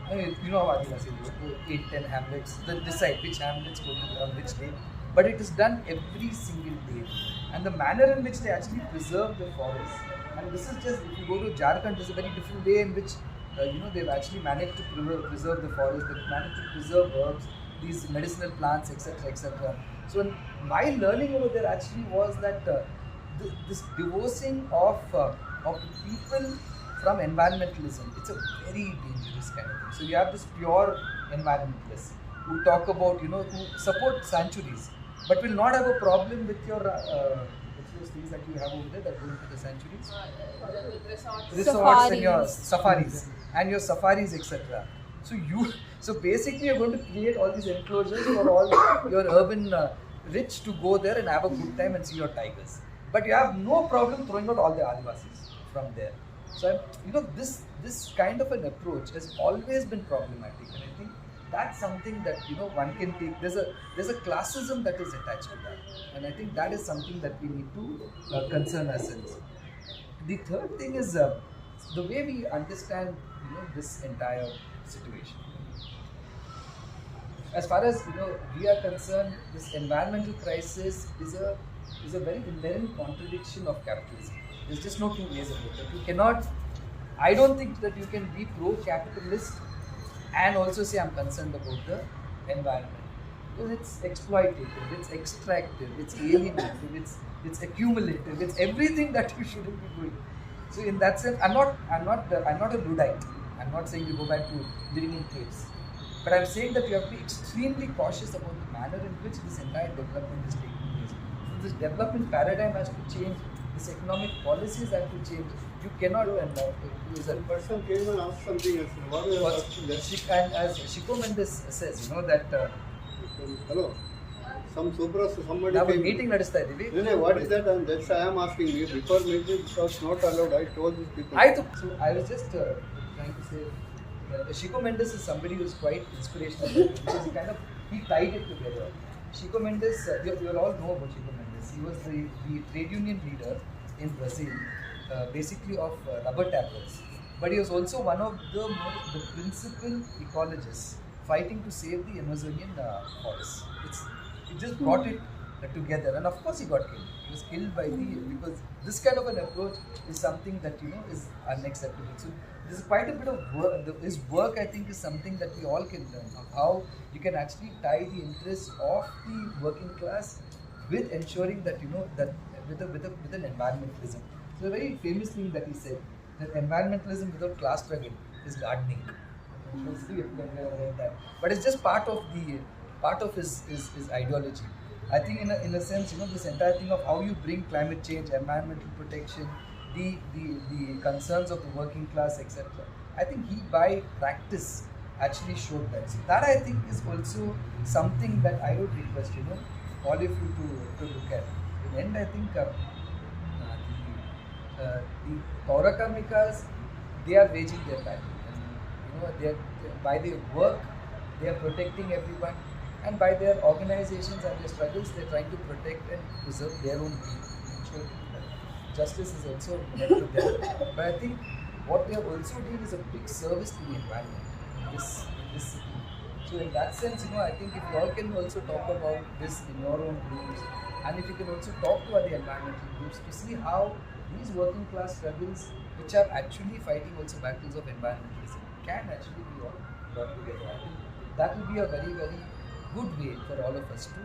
how Adivasi do 8-10 hamlets, they decide which hamlets go to on which day, but it is done every single day, and the manner in which they actually preserve the forest, and this is just, if you go to Jharkhand, there's a very different way in which they've actually managed to preserve the forest, they've managed to preserve herbs, these medicinal plants, etc., etc. So my learning over there actually was that this divorcing of people from environmentalism, it's a very dangerous kind of thing. So you have this pure environmentalists who talk about, who support sanctuaries, but will not have a problem with your what's those things that you have over there that go into the sanctuaries? Resorts and your safaris and your safaris, etc. So basically you're going to create all these enclosures for all your urban rich to go there and have a good time and see your tigers. But you have no problem throwing out all the Adivasis from there. So this kind of an approach has always been problematic, and I think that's something that one can take. There's a classism that is attached to that, and I think that is something that we need to concern ourselves. The third thing is the way we understand this entire situation. As far as we are concerned, this environmental crisis is a very inherent contradiction of capitalism. There's just no two ways about it. You cannot. I don't think that you can be pro-capitalist and also say I'm concerned about the environment, because it's exploitative, it's extractive, it's alienative, it's accumulative, it's everything that you shouldn't be doing. So in that sense, I'm not a Luddite. I'm not saying you go back to living in caves, but I'm saying that you have to be extremely cautious about the manner in which this entire development is taking place. So this development paradigm has to change. This economic policies have to change. You cannot use a person came and asked something else. What is asking that? And as Shiko Mendes says, that hello, somebody now came. meeting nadista iddivi. No, what is that? And that's why I am asking you. Before meeting, it was not allowed. I told these people. I was just trying to say, Shiko Mendes is somebody who is quite inspirational because he tied it together. Shiko Mendes, you all know about Shiko Mendes. He was the trade union leader in Brazil, basically of rubber tappers. But he was also one of the principal ecologists fighting to save the Amazonian forests. It just brought it together, and of course he got killed. He was killed because this kind of an approach is something that is unacceptable. So this is quite a bit of work. His work, I think, is something that we all can learn of how you can actually tie the interests of the working class with ensuring that that with an environmentalism. So a very famous thing that he said, that environmentalism without class struggle is gardening. But it's just part of his ideology. I think in a sense, this entire thing of how you bring climate change, environmental protection, the concerns of the working class, etc. I think he by practice actually showed that. So that I think is also something that I would request all of you to look at. In the end, I think the Pourakarmikas, they are waging their battle, and by their work they are protecting everyone, and by their organizations and their struggles they are trying to protect and preserve their own people. Justice is also led to them. But I think what they are also doing is a big service to the environment in this city. So in that sense, I think if you all can also talk about this in your own groups, and if you can also talk to other environmental groups to see how these working class struggles, which are actually fighting also battles of environmentalism, can actually be all brought together. I think that will be a very, very good way for all of us to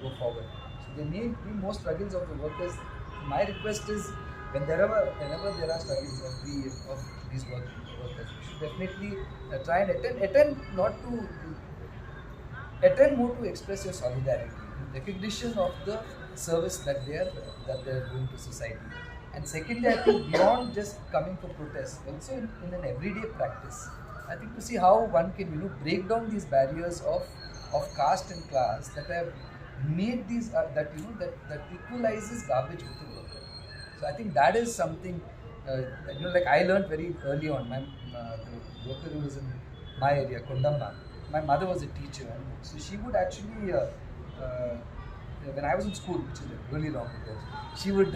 go forward. So there may be more struggles of the workers. My request is, whenever there are struggles of these workers, we should definitely try and attend more to express your solidarity, recognition of the service that they are doing to society. And secondly, I think beyond just coming for protest, also in an everyday practice, I think to see how one can break down these barriers of caste and class that have made these that equalizes garbage with the worker. So I think that is something like I learned very early on. The worker who was in my area, Kondamma, my mother was a teacher, and so she would actually when I was in school, which is really long ago, she would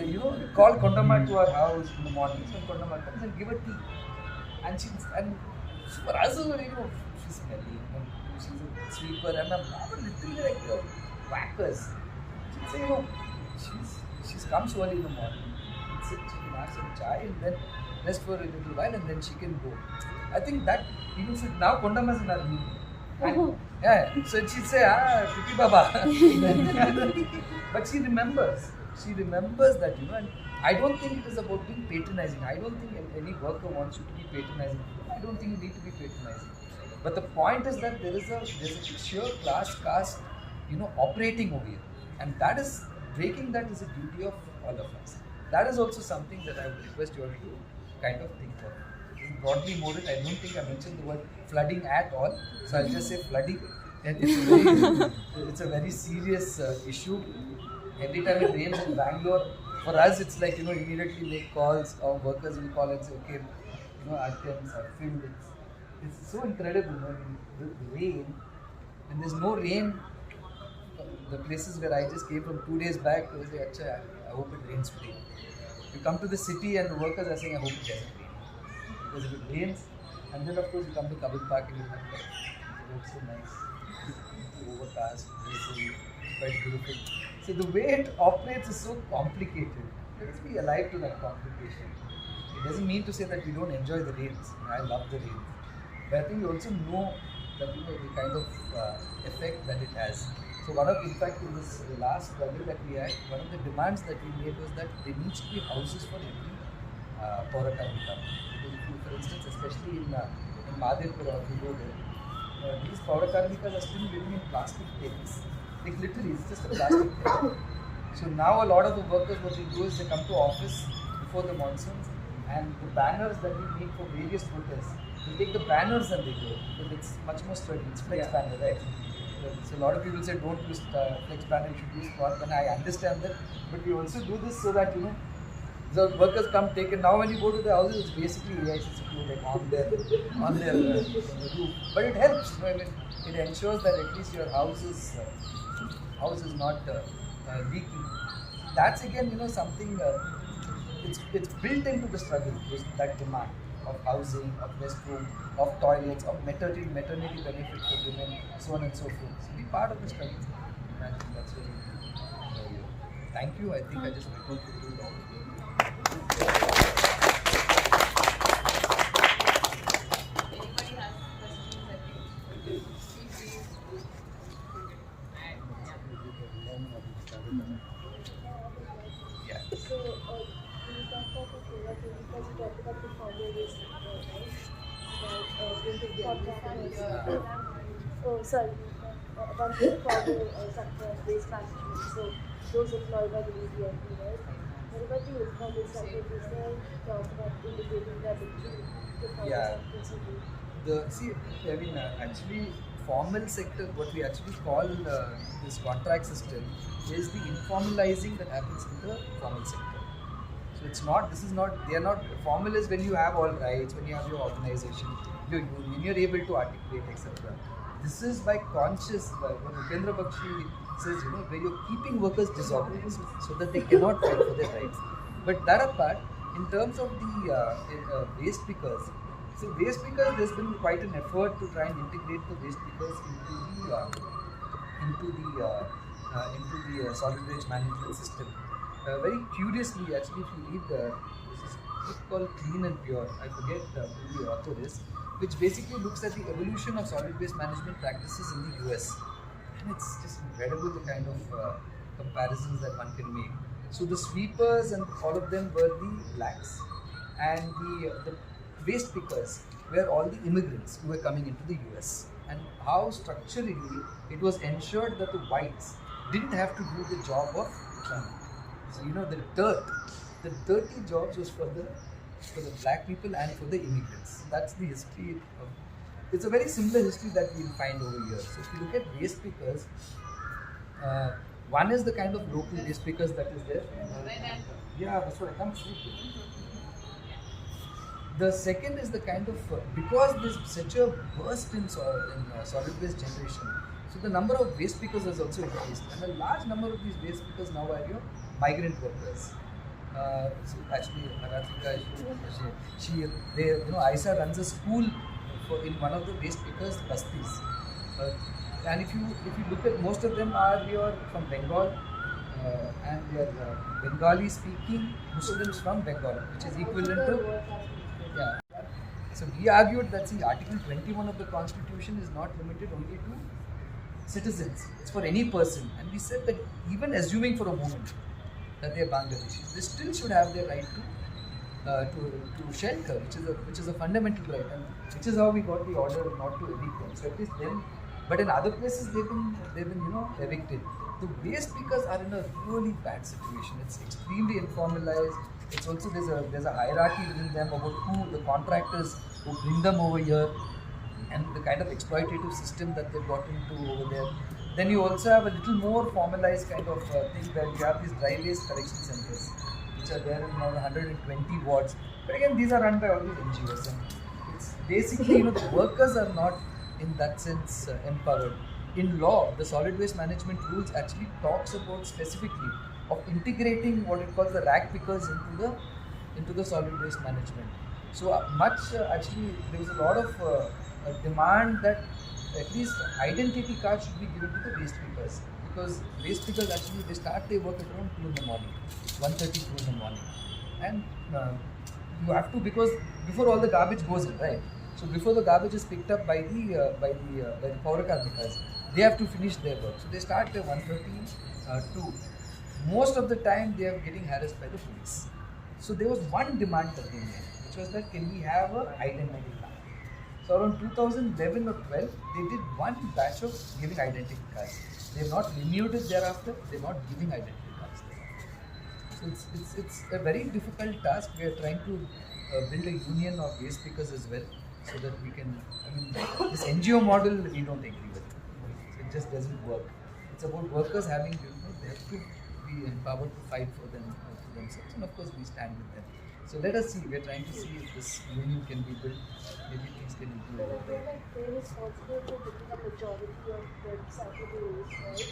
call Kondamma to our house in the morning. So Kondamma comes and give her tea, and for us, she's smelly, she's a sweeper, and my mom would literally like whackers. She'd say, she's come so early in the morning. Sit, she can have some chai and then rest for a little while and then she can go. I think that even so now Kondamma is in our meeting. Yeah, so she'd say, Pipi Baba. But she remembers that, and I don't think it is about being patronizing. I don't think any worker wants you to be patronizing. I don't think you need to be patronizing. But the point is that there's a sheer class caste, operating over here. And that is, breaking that is a duty of all of us. That is also something that I would request you all to kind of think of. Broadly moded, I don't think I mentioned the word flooding at all, so I'll just say flooding. And it's a very serious issue. Every time it rains in Bangalore, for us it's like, immediately make calls, or workers will call and say, okay, our temps are filled. It's so incredible, the rain. And there's no rain. The places where I just came from 2 days back, they say, Achha, I hope it rains today. You come to the city and the workers are saying, I hope it doesn't rain. Because if it rains, and then of course you come to Cubbon Park and you have it looks so nice, overcast, drizzle, quite beautiful. So the way it operates is so complicated. Let's be alive to that complication. It doesn't mean to say that we don't enjoy the rains. I love the rain. But I think we also know that the kind of effect that it has. So in fact, in this last project that we had, one of the demands that we made was that there needs to be houses for every Pourakarmika. Because for instance, especially in Madhepura, if you go there, these Pourakarmikas are still living in plastic tents. Like literally, it's just a plastic tent. So now a lot of the workers, what they do is they come to office before the monsoons, and the banners that we make for various hotels, they take the banners and they go, because it's much more sturdy. It's flex banner, right? So a lot of people say don't use flex banner, you should use cloth banner. I understand that, but we also do this so that the workers come take it. Now when you go to the houses, it's basically AICCT like on their roof. But it helps, I mean, it ensures that at least your house is not leaking. That's again, something. It's built into the struggle, that demand of housing, of restroom, of toilets, of maternity benefit for women, so on and so forth. So be part of the struggle. And I think that's really thank you. I think I just went on for too long. Anybody has questions, I think. Yeah. So, you talked about the Pourakarmikas, you talked about the formal-based sector, right? Oh, sorry. About the formal sector, waste management. So, those employed by the EDFP, right? What about the informal sector? Is there talk about integrating that into the formal sector? Actually, formal sector, what we actually call this contract system, is the informalizing that happens in the formal sector. So they are not, formal is when you have all rights, when you have your organization, your union, you're able to articulate, etc. This is by conscious, when Upendra Bakshi says, where you're keeping workers disorganized so that they cannot fight for their rights. But that apart, in terms of the waste pickers, so waste pickers, there's been quite an effort to try and integrate the waste pickers into the solid waste management system. Very curiously, actually, if you read this is a book called Clean and Pure, I forget who the author is, which basically looks at the evolution of solid waste management practices in the US. And it's just incredible the kind of comparisons that one can make. So the sweepers and all of them were the blacks, and the waste pickers were all the immigrants who were coming into the US. And how structurally it was ensured that the whites didn't have to do the job of so the dirty jobs was for the black people and for the immigrants. That's the history of. It's a very similar history that we'll find over here. So if you look at waste pickers, One is the kind of local waste pickers that is there. Yeah, that's what I can't sleep with. The second is the kind of because there's such a burst in solid waste generation, so the number of waste pickers has also increased, and a large number of these waste pickers now are your migrant workers. So actually, Haratrika, Aisa runs a school in one of the waste pickers bastis, and if you look at, most of them are here from Bengal, and they are Bengali speaking Muslims from Bengal, which is equivalent to. Yeah. So we argued that Article 21 of the Constitution is not limited only to citizens. It's for any person. And we said that even assuming for a moment that they are Bangladeshis, they still should have their right to shelter, which is a fundamental right, and which is how we got the order not to evict them. So at least then, but in other places they've been evicted. The waste pickers are in a really bad situation. It's extremely informalized. It's also there's a hierarchy within them about who the contractors who bring them over here, and the kind of exploitative system that they've got into over there. Then you also have a little more formalized kind of thing where you have these dry waste collection centers, which are there in around 120 wards. But again, these are run by all these NGOs, and it's basically the workers are not in that sense empowered. In law, the solid waste management rules actually talks about specifically of integrating what it calls the rag pickers into the solid waste management. So actually there was a lot of demand that at least identity cards should be given to the waste pickers, because waste pickers actually they start their work at around 2 in the morning, 1:30, 2 in the morning, and you have to, because before all the garbage goes in, right? So before the garbage is picked up by the Pourakarmikas, they have to finish their work. So they start at 1:30 to. Most of the time they are getting harassed by the police. So there was one demand that they made, which was that can we have an identity card? So around 2011 or 12, they did one batch of giving identity cards. They have not renewed it thereafter. They are not giving identity cards thereafter. So it's a very difficult task. We are trying to build a union of waste pickers as well, so that we can. This NGO model we don't agree with. It just doesn't work. It's about workers having they have to be empowered to fight for themselves, and of course we stand with them. So let us see. We are trying to see if this union can be built. Maybe things can improve over there. They're responsible for building a majority of the recyclable waste, right?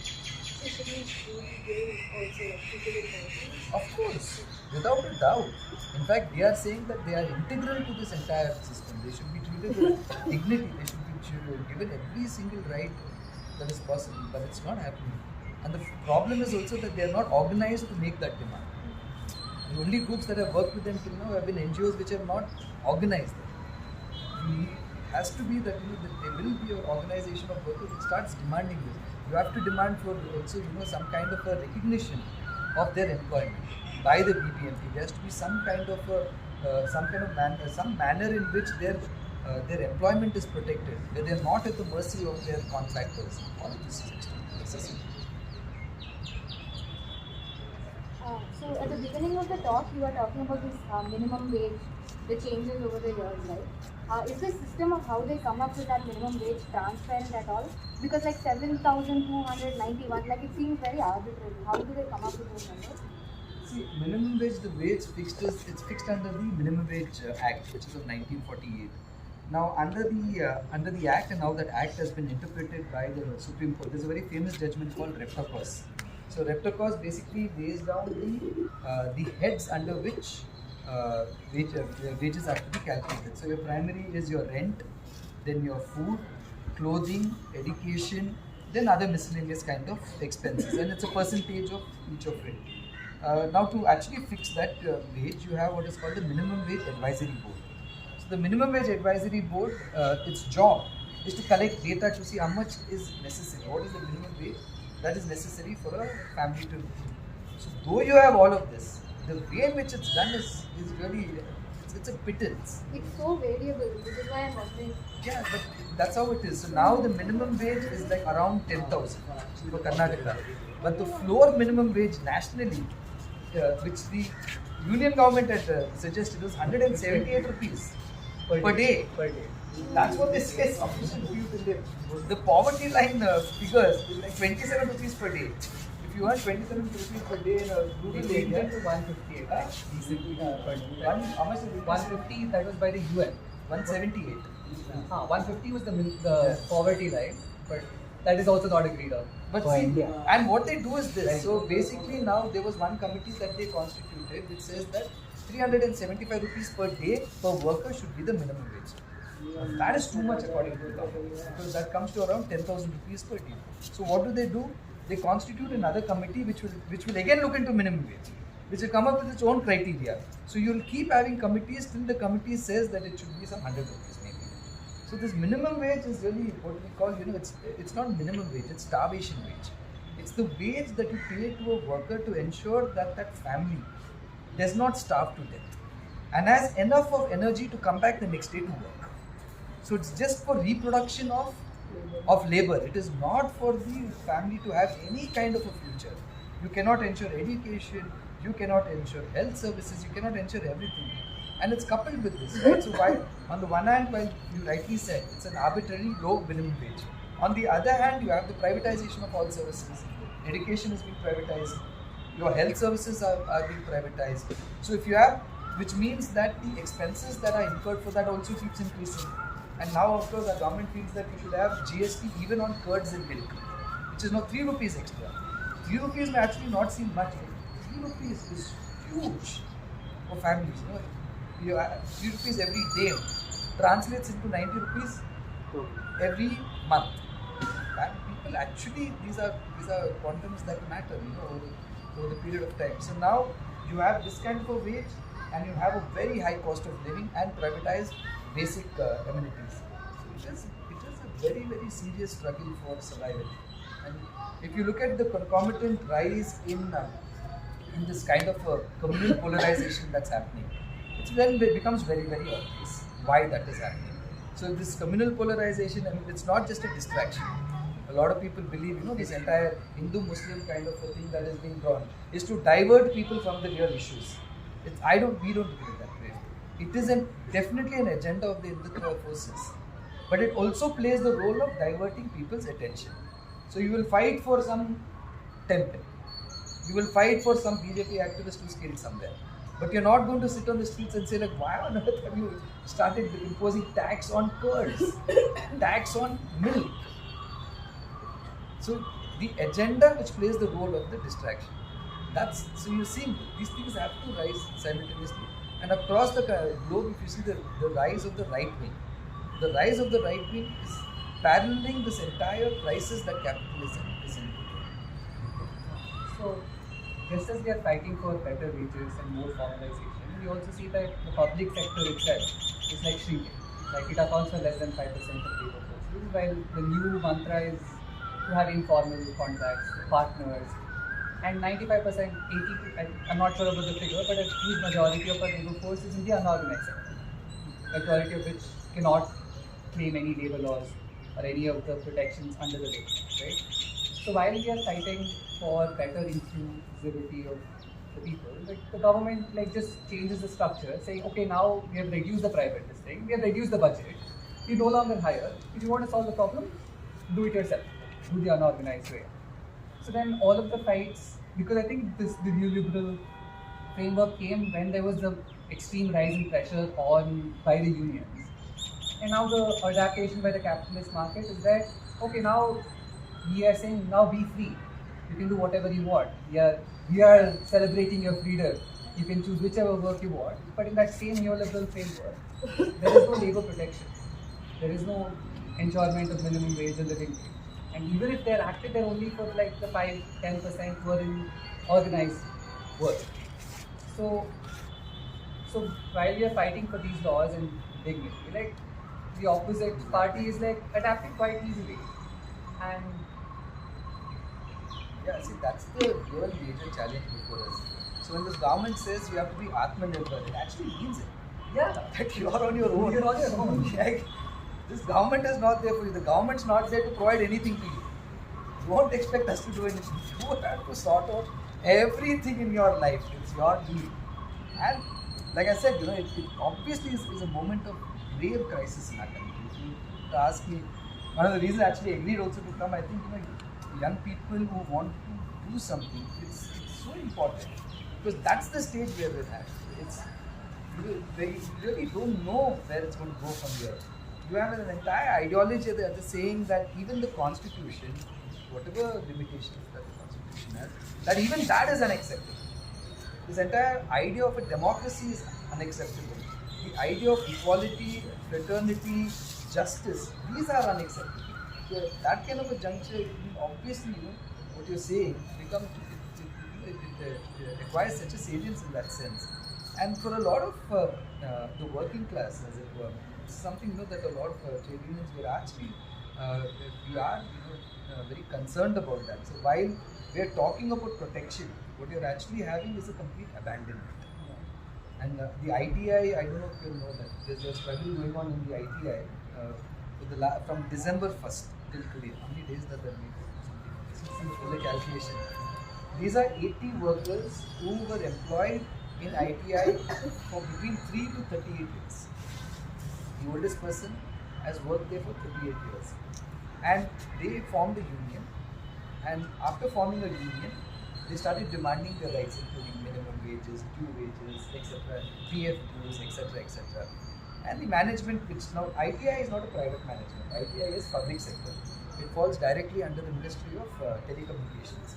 So should we really also people involved? Of course, without a doubt. In fact, they are saying that they are integral to this entire system. They should be treated with dignity. They should be given every single right that is possible, but it's not happening. And the problem is also that they are not organized to make that demand. The only groups that have worked with them till now have been NGOs which have not organized them. It has to be that that there will be an organization of workers which starts demanding this. You have to demand for also some kind of a recognition of their employment by the BBMP. There has to be some kind of some manner in which their employment is protected, where they are not at the mercy of their contractors. All of this is extremely excessive. So at the beginning of the talk, you were talking about this minimum wage, the changes over the years, right? Is the system of how they come up with that minimum wage transparent at all? Because like 7,291, like it seems very arbitrary. How do they come up with those numbers? See, minimum wage, the way it's fixed under the Minimum Wage Act, which is of 1948. Now, under the Act, and now that Act has been interpreted by the Supreme Court, there's a very famous judgment called Reptacos. So Reptacos basically lays down the heads under which wages have to be calculated. So your primary is your rent, then your food, clothing, education, then other miscellaneous kind of expenses, and it's a percentage of each of it. Now to actually fix that wage, you have what is called the Minimum Wage Advisory Board. So the Minimum Wage Advisory Board, its job is to collect data to see how much is necessary. What is the minimum wage that is necessary for a family to live. So though you have all of this, the way in which it's done is really, it's a pittance. It's so variable, which is why I'm wondering. Yeah, but that's how it is. So now the minimum wage is like around 10,000 for Karnataka. But the floor minimum wage nationally, which the union government had suggested, was 178 rupees per day. That's what they say is sufficient for you to live. The poverty line figures is like 27 rupees per day. If if you earn 27 rupees per day in a rural area, to 158, right? Recently, how much is it? 150, that was by the UN. 178. 150 was the poverty line, but that is also not agreed on. But for see, India. and what they do is this. So basically now there was one committee that they constituted which says that 375 rupees per day per worker should be the minimum wage. That is too much according to the government, because that comes to around 10,000 rupees per day. So what do? They constitute another committee which will again look into minimum wage, which will come up with its own criteria. So you will keep having committees till the committee says that it should be some 100 rupees maybe. So this minimum wage is really what we call, it's not minimum wage, it's starvation wage. It's the wage that you pay to a worker to ensure that that family does not starve to death and has enough of energy to come back the next day to work. So it's just for reproduction of labor. It is not for the family to have any kind of a future. You cannot ensure education, you cannot ensure health services, you cannot ensure everything. And it's coupled with this, right? So while on the one hand, while you rightly said, it's an arbitrarily low minimum wage. On the other hand, you have the privatization of all services. Education is being privatized. Your health services are being privatized. So if you have, which means that the expenses that are incurred for that also keeps increasing. And now, of course, the government feels that you should have GST even on curds and milk, which is now 3 rupees extra. 3 rupees may actually not seem much, but 3 rupees is huge for families. You have 3 rupees every day translates into 90 rupees every month. And people actually, these are quantums that matter, over the period of time. So now you have this kind of a wage, and you have a very high cost of living and privatized basic amenities. So it is a very, very serious struggle for survival. And if you look at the concomitant rise in this kind of communal polarization that's happening, it becomes very, very obvious why that is happening. So this communal polarization, it's not just a distraction. A lot of people believe, this entire Hindu-Muslim kind of a thing that is being drawn is to divert people from the real issues. We don't believe that way. It is definitely an agenda of the Hindutva forces, but it also plays the role of diverting people's attention. So you will fight for some temple, you will fight for some BJP activist who's killed somewhere, but you're not going to sit on the streets and say like, why on earth have you started imposing tax on curds, tax on milk? So the agenda which plays the role of the distraction. So you're seeing these things have to rise simultaneously. And across the globe, if you see the rise of the right wing, the rise of the right wing is paralleling this entire crisis that capitalism is in. So, just as we are fighting for better wages and more formalization, we also see that the public sector itself is like shrinking. Like it accounts for less than 5% of labor force, while the new mantra is to have informal contracts, partners, and 95%, I'm not sure about the figure, but a huge majority of our labor force is in the unorganized sector, majority of which cannot claim any labor laws or any of the protections under the labor laws, right? So while we are fighting for better inclusivity of the people, the government just changes the structure, saying, okay, now we have reduced the private listing, we have reduced the budget, we no longer hire. If you want to solve the problem, do it yourself, do the unorganized way. So then all of the fights, because I think the neoliberal framework came when there was the extreme rise in pressure by the unions. And now the adaptation by the capitalist market is that, okay, now we are saying, now be free. You can do whatever you want. We are celebrating your freedom. You can choose whichever work you want. But in that same neoliberal framework, there is no labor protection. There is no enjoyment of minimum wage or living wage. And even if they're active, they're only for the 5-10% who are in organized work. So while we are fighting for these laws and dignity, the opposite party is adapting quite easily. And yeah, see, that's the real major challenge before us. So when this government says you have to be Atmanirbhar, it actually means it. yeah, That you are on your own. You're on your own. This government is not there for you. The government's not there to provide anything to you. You won't expect us to do anything. You have to sort out everything in your life. It's your need. And like I said, it obviously is a moment of grave crisis in our country. If you to ask me, one of the reasons I actually agreed also to come, I think young people who want to do something, it's so important because that's the stage where we're at. You really don't know where it's going to go from here. You have an entire ideology that is saying that even the constitution, whatever limitations that the constitution has, that even that is unacceptable. This entire idea of a democracy is unacceptable. The idea of equality, fraternity, justice, these are unacceptable. So at that kind of a juncture, obviously, what you're saying becomes it requires such a salience in that sense. And for a lot of the working class, as it were, it's something that a lot of trade unions were actually we are very concerned about that. So while we are talking about protection, what you're actually having is a complete abandonment. And the ITI, I don't know if you know that there's a struggle going on in the ITI from December 1st till today. How many days does that make? For the calculation. These are 80 workers who were employed in ITI for between 3 to 38 years. The oldest person has worked there for 38 years. And they formed a union. And after forming a union, they started demanding their rights, including minimum wages, due wages, etc., PF dues, etc., etc. And the management, which now ITI is not a private management, ITI is public sector. It falls directly under the Ministry of Telecommunications.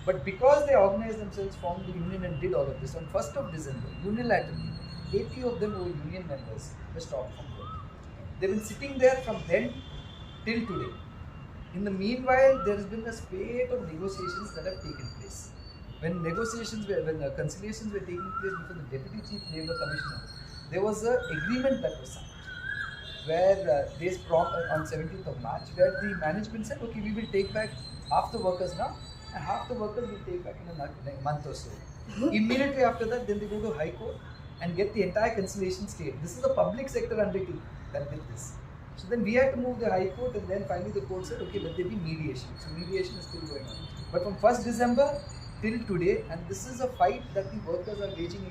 But because they organized themselves, formed the union and did all of this, on 1st of December, unilaterally, 80 of them who were union members were stopped from work. They've been sitting there from then till today. In the meanwhile, there has been a spate of negotiations that have taken place. When conciliations were taking place before the Deputy Chief Labour Commissioner, there was an agreement that was signed, where on 17th of March, where the management said, okay, we will take back half the workers now, and half the workers will take back in a month or so. Immediately after that, then they go to High Court and get the entire conciliation stayed. This is a public sector undertaking that did this. So then we had to move the High Court, and then finally the court said, okay, let there be mediation. So mediation is still going on. But from 1st December till today, and this is a fight that the workers are waging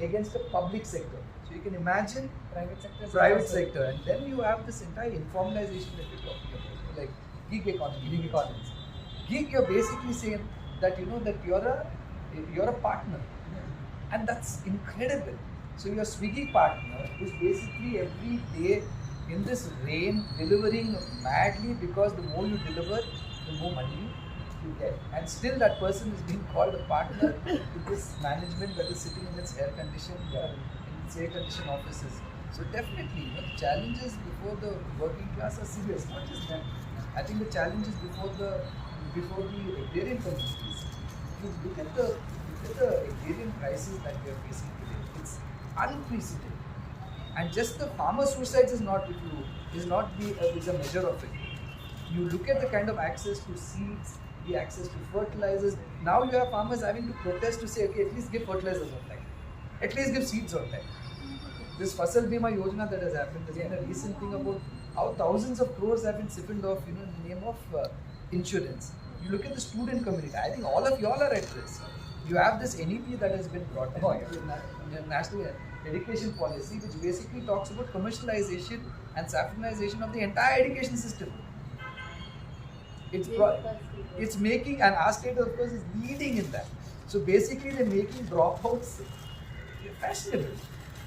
against the public sector. So you can imagine private sector, and then you have this entire informalization that we're talking about, like gig economy. Gig, you're basically saying that that you're a partner, and that's incredible. So your Swiggy partner is basically every day in this rain delivering madly, because the more you deliver, the more money you get, and still that person is being called a partner to this management that is sitting in its air conditioned offices. So definitely, the challenges before the working class are serious. Not just that. I think the challenges before the agrarian communities. If you look at the agrarian crisis that we are facing today, it's unprecedented. And just the farmer suicides is a measure of it. You look at the kind of access to seeds, the access to fertilizers. Now you have farmers having to protest to say, okay, at least give fertilizers on time. At least give seeds on time. This Fasal Bima Yojana that has happened, there's been a recent thing about how thousands of crores have been siphoned off, in the name of insurance. You look at the student community. I think all of y'all are at risk. You have this NEP that has been brought in, National Education Policy, which basically talks about commercialization and saffronization of the entire education system. It's making, and our state of course is leading in that. So basically they're making dropouts fashionable.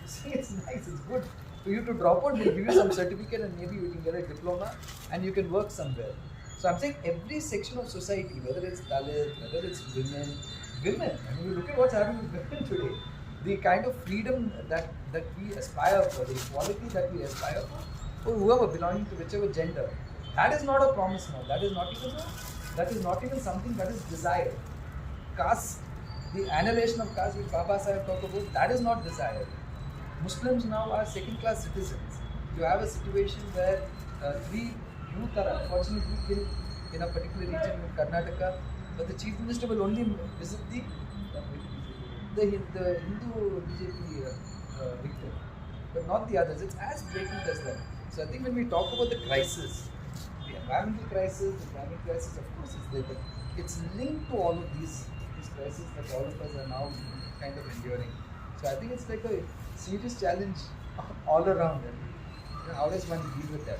See, it's nice, it's good for you to drop out. They'll give you some certificate and maybe you can get a diploma and you can work somewhere. So I'm saying every section of society, whether it's Dalit, whether it's women, I mean, you look at what's happening with women today, the kind of freedom that we aspire for, the equality that we aspire for whoever belonging to whichever gender, that is not a promise now. That is not even something that is desired. Caste, the annihilation of caste which Baba Sahib talked about, that is not desired. Muslims now are second-class citizens. You have a situation where 3 youth are unfortunately killed in a particular region in Karnataka, but the Chief Minister will only visit the Hindu BJP victim, but not the others. It's as blatant as that. So I think when we talk about the crisis, the environmental crisis, the climate crisis, of course it's there, but it's linked to all of these crises that all of us are now kind of enduring. So I think it's like a serious challenge all around, and how does one deal with that?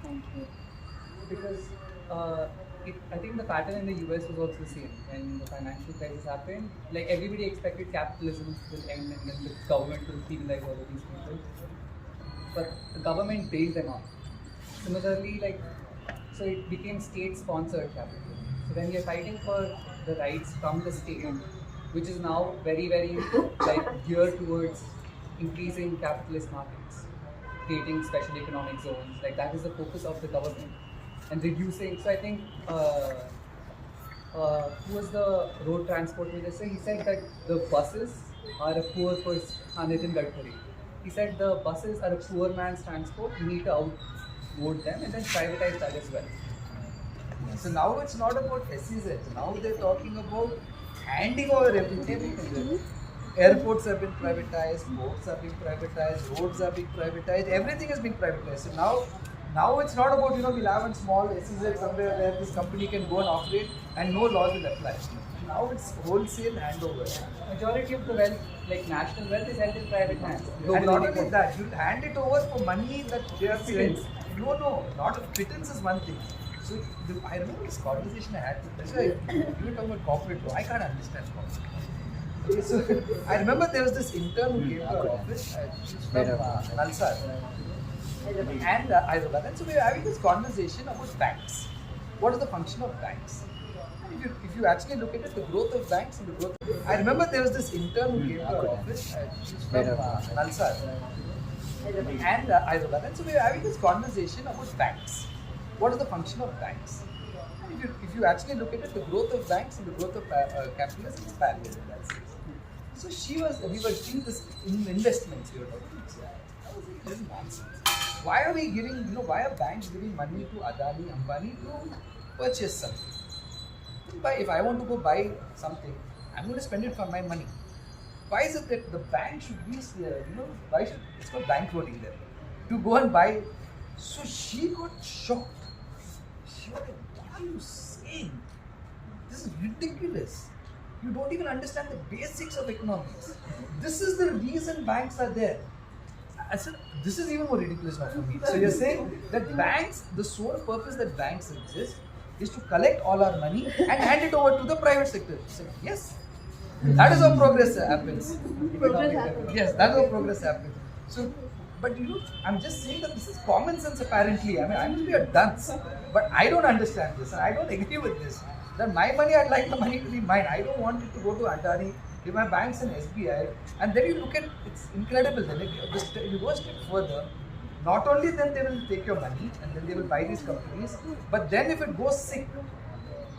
Thank you. Because I think the pattern in the US was also the same. When the financial crisis happened, like everybody expected capitalism will end and then the government will penalize all of these people. But the government bailed them out. Similarly, so it became state-sponsored capitalism. So when we are fighting for the rights from the state, which is now very, very geared towards increasing capitalist markets, creating special economic zones, that is the focus of the government, and reducing. So I think who was the road transport minister? He said that the buses are a poor person. Nitin Gadkari. He said the buses are a poor man's transport. You need to outvote them and then privatize that as well. So now it's not about SEZ. Now they're talking about handing over everything. Airports have been privatized, ports have been privatized, roads are being privatized, everything has been privatized. So now it's not about, we'll have a small SEZ somewhere where this company can go and operate and no laws will apply. Now it's wholesale handover. Majority of the wealth, national wealth, is held in private hands. And not only that, you hand it over for money that they are saying. No, not pittance is one thing. So I remember this conversation I had with this guy. You were talking about corporate law. I can't understand corporate law. Okay, so I remember there was this intern who came to our office from Nalsar. And Hyderabad. And so we were having this conversation about banks. What is the function of banks? If you actually look at it, the growth of banks and the growth of... I remember there was this intern who came to our office from Nalsar. And Hyderabad. And so we were having this conversation about banks. What is the function of banks? If you actually look at it, the growth of banks and the growth of capitalism is parallel in that sense. So we were seeing this in investments. We were talking. I was like, this is nonsense. Why are banks giving money to Adani, Ambani to purchase something? If I want to go buy something, I'm going to spend it for my money. Why is it that the bank should be, it's called bank loading there, to go and buy? So she got shocked. She was like, what are you saying? This is ridiculous. You don't even understand the basics of economics. This is the reason banks are there. I said, this is even more ridiculous now for me. So you're saying that banks, the sole purpose that banks exist is to collect all our money and hand it over to the private sector. So, yes, that is how progress happens. Yes, that's how progress happens. So, but I'm just saying that this is common sense apparently. I may be a dunce, but I don't understand this and I don't agree with this. That my money, I'd like the money to be mine. I don't want it to go to Adani, give my banks and SBI. And then you look at, it's incredible. Then you go a step further. Not only then they will take your money and then they will buy these companies, but then if it goes sick,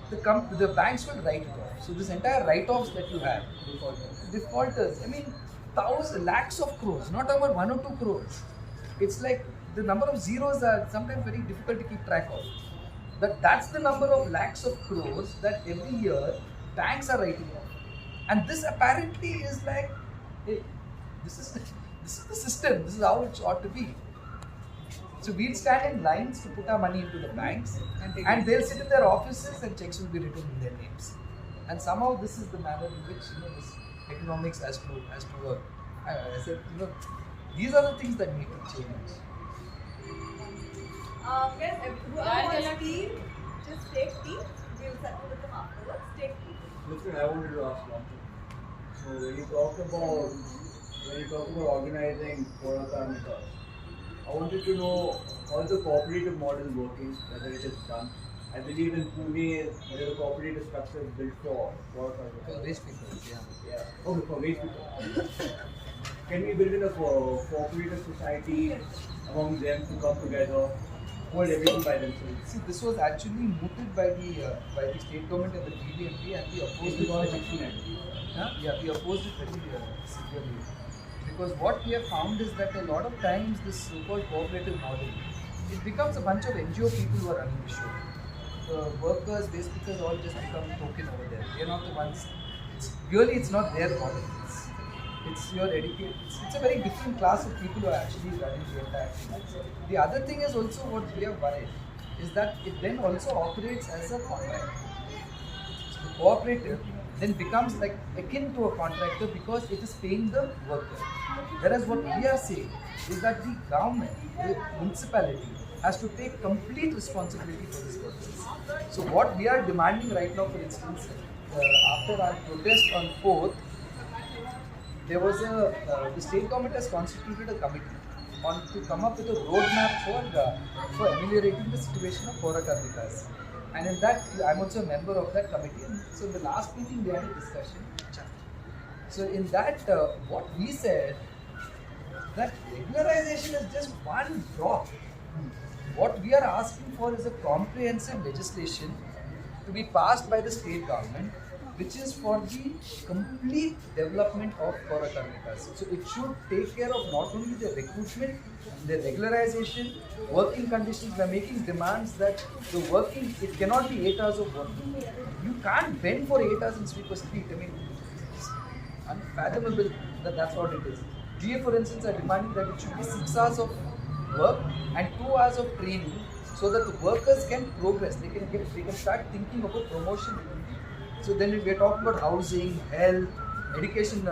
the banks will write it off. So this entire write-offs that you have, defaulters, lakhs of crores, not about 1 or 2 crores. It's like the number of zeros are sometimes very difficult to keep track of. That's the number of lakhs of crores that every year banks are writing off. And this apparently is like, hey, this is the system, this is how it ought to be. So we'll stand in lines to put our money into the banks and they'll sit in their offices and checks will be written in their names. And somehow this is the manner in which this economics has to work. I said, these are the things that need to change. Guys, everyone wants tea. Just take tea. We'll settle with them afterwards. Take tea. Listen, I wanted to ask one thing. So when you talk about organizing Pourakarmikas, I wanted to know how is the cooperative model working, whether it is done. I believe in Pune, there is a cooperative structure built for Pourakarmikas. For waste people, yeah. Okay, for waste people. Can we build in a cooperative society among them to come together, hold everything by themselves? See, this was actually mooted by the state government and the BBMP, and we opposed it we opposed it very severely. Because what we have found is that a lot of times this so-called cooperative model, it becomes a bunch of NGO people who are running the show. The workers, waste pickers all just become token over there. They're not the ones. It's not their model. It's your education. It's a very different class of people who are actually running the entire thing. The other thing is also what we are worried is that it then also operates as a contract. So the cooperative then becomes like akin to a contractor because it is paying the worker. Whereas what we are saying is that the government, the municipality, has to take complete responsibility for this process. So what we are demanding right now, for instance, after our protest on 4th, there was the state government has constituted a committee to come up with a roadmap for ameliorating the situation of Pourakarmikas. And in that, I'm also a member of that committee. And so in the last meeting, we had a discussion. So in that, what we said, that regularization is just one drop. What we are asking for is a comprehensive legislation to be passed by the state government, which is for the complete development of Pourakarmikas. So it should take care of not only the recruitment, the regularization, working conditions. We are making demands that the working, it cannot be 8 hours of working. You can't bend for 8 hours in sweeper street. I mean, it's unfathomable that that's what it is. We, for instance, are demanding that it should be 6 hours of work and 2 hours of training, so that the workers can progress. They can start thinking about promotion. So then we are talking about housing, health, education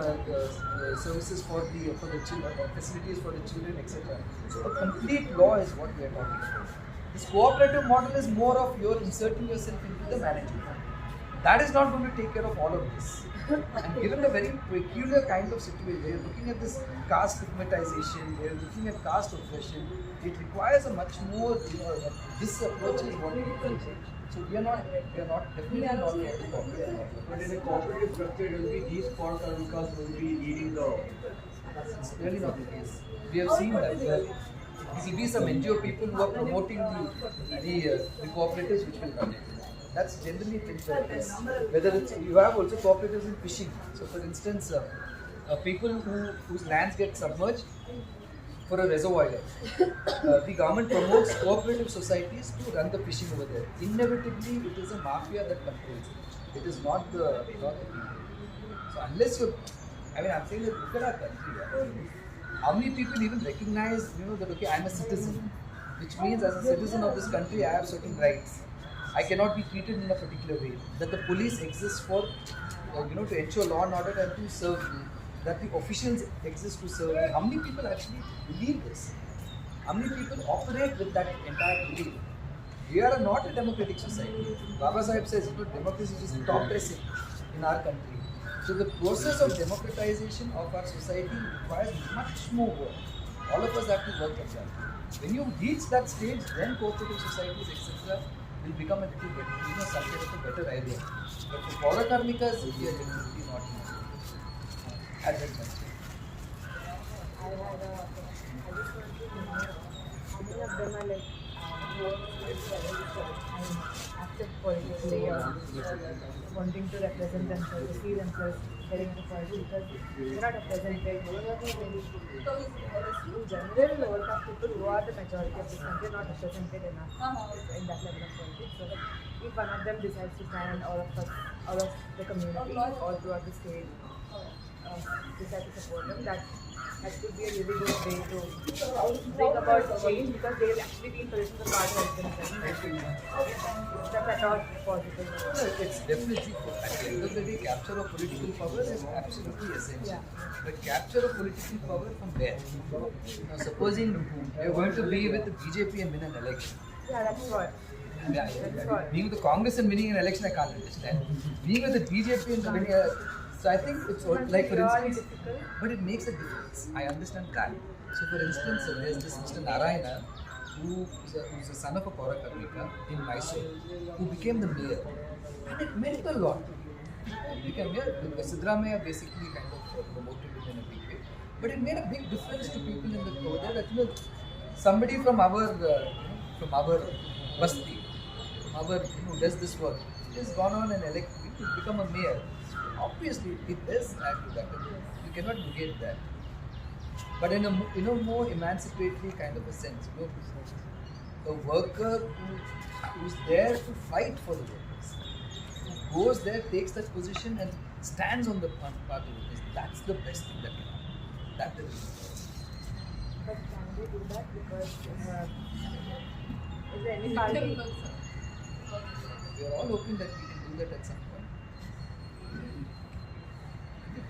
services for the children, facilities for the children, etc. So a complete law is what we are talking about. This cooperative model is more of you're inserting yourself into the management. That is not going to take care of all of this. And given the very peculiar kind of situation, we are looking at this caste stigmatization, we are looking at caste oppression, it requires a much more, this approach is what we can change. So we are definitely not going to cooperate. But in a cooperative structure, it will be these Pourakarmikas will be leading the. It's really not the case. We have seen that. There will be some NGO people who are promoting the cooperatives which will run it. That's generally things like this. Whether it's, you have also cooperatives in fishing. So for instance, people whose lands get submerged for a reservoir, the government promotes cooperative societies to run the fishing over there. Inevitably, it is a mafia that controls it. It is not the people. So unless you, I'm saying that look at our country. How many people even recognize, that okay, I'm a citizen, which means as a citizen of this country, I have certain rights. I cannot be treated in a particular way. That the police exists for, to ensure law and order and to serve me. That the officials exist to serve me. How many people actually believe this? How many people operate with that entire belief? We are not a democratic society. Baba Sahib says, democracy is top dressing in our country. So the process of democratization of our society requires much more work. All of us have to work at that. When you reach that stage, then cooperative societies, etc., will become a little bit, something of a better idea. But for Pourakarmikas, we are definitely not at that juncture. I just want to know how many of them are like active political players, wanting to represent themselves, to see themselves getting into politics because they're not represented. In general, lower caste people who are the majority of this country are not represented enough in that level of politics. So if one of them decides to stand, all of the community all throughout the state decide to support them, that could be a really good way to bring about change because they will actually be in positions of power themselves. That's at all positive. It's definitely, at the end of the day, capture of political power is absolutely essential. Yeah. But capture of political power from where? Supposing you're going to be with the BJP and win an election. Yeah, that's what. Being with the Congress and winning an election, I can't understand. Being with the BJP and winning so I think it's like, for instance, but it makes a difference. I understand that. So for instance, there's this Mr. Narayana, who's the son of a Pourakarmika in Mysore, who became the mayor. And it meant a lot. He became mayor. Sidramaya basically kind of promoted him in a big way. But it made a big difference to people in the crowd that somebody from our basti, who does this work, has gone on and elected to become a mayor. Obviously, it does add to that. You cannot negate that. But in a more emancipatory kind of a sense, a worker who's there to fight for the workers, who goes there, takes that position and stands on the part of the workers. That's the best thing that can happen. That is. But can they do that? Because is there any party? We are all hoping that we can do that at some point.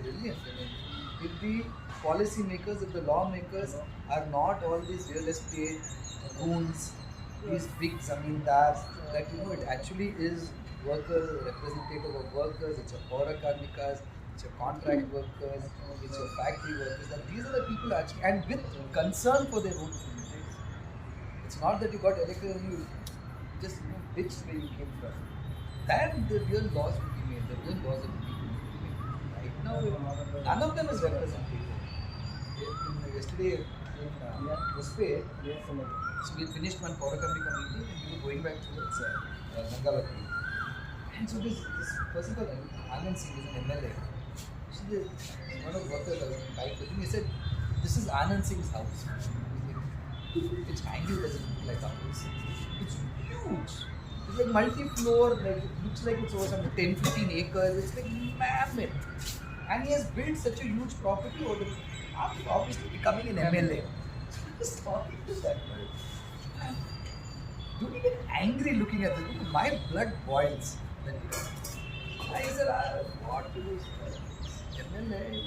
Brilliant. If the policy makers, if the lawmakers are not all these real estate goons these big zamindars, that it actually is workers, representative of workers, it's your Pourakarmikas, it's your contract workers, it's your factory workers, that these are the people actually, and with concern for their own human rights. It's not that you got elected and you just bitch where you came from. Then the real laws will be made, the real laws of the people will be made. Right now, none of them is representative. Yesterday in Uspe, so we finished one Pourakarmika meeting and we were going back towards Bengaluru. And so this person called Anand Singh is an MLA. So one of the workers I was in bike with him, he said, "This is Anand Singh's house." Which angle does it look like a house? It's huge. It's like multi-floor, like it looks like it's over some 10-15 acres. It's like mammoth. And he has built such a huge property over the after obviously becoming an MLA. So just talking to that man. Don't you get angry looking at this? My blood boils. I said, what to do? MLA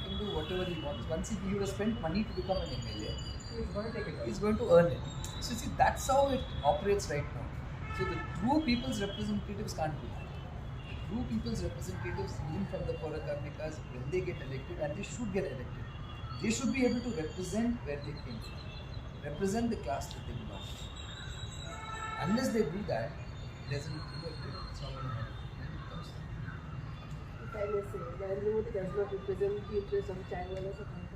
can do whatever he wants. Once he would have spent money to become an MLA, he's going to take it. He's going to earn it. So see, that's how it operates right now. So the true people's representatives can't do that. The true people's representatives, even from the Pourakarmikas, when they get elected, and they should get elected, they should be able to represent where they came from, represent the class that they belong to. Unless they do that, it doesn't work. It's not going to happen. If I may say, Narendra Modi does not represent the interests of China or something.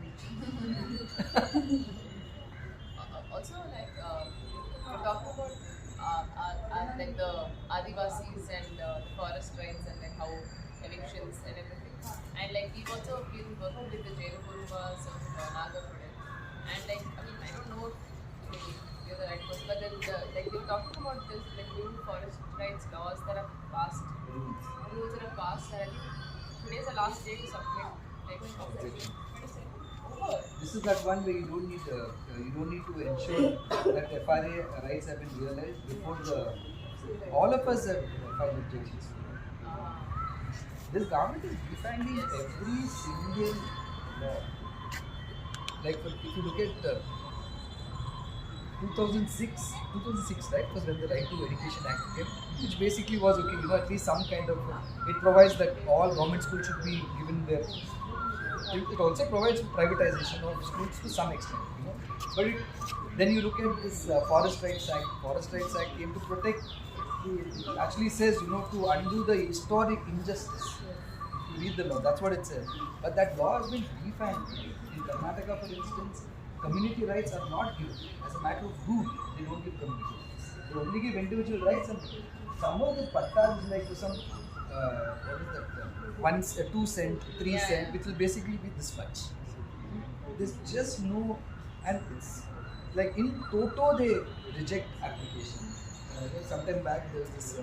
Also, like we're talking about like the Adivasis and the forest rights and like how evictions and everything. And like we've also been working with the Jain Kurumbas of Nagapur. And like I don't know if you're the right person, but then like we're talking about this like new forest rights laws that have passed, rules that have passed. And I think today's the last day to submit like objection. This is that one where you don't need to ensure that FRA rights have been realized before all of us have filed objections. This government is defending every single law. Like if you look at 2006, right, was when the Right to Education Act came, which basically was okay, at least some kind of, it provides that all government schools should be given their. It also provides privatization of schools to some extent, But then you look at this Forest Rights Act. Forest Rights Act came to protect. It actually says, to undo the historic injustice. To read the law, that's what it says. But that law has been refined. In Karnataka, for instance, community rights are not given. As a matter of rule, they don't give community rights. They only give individual rights, and some of the pattas is like to some. What is that? 2 cent, 3 cent, which will basically be this much. There's just no, and it's like in toto they reject application. Sometime back there was this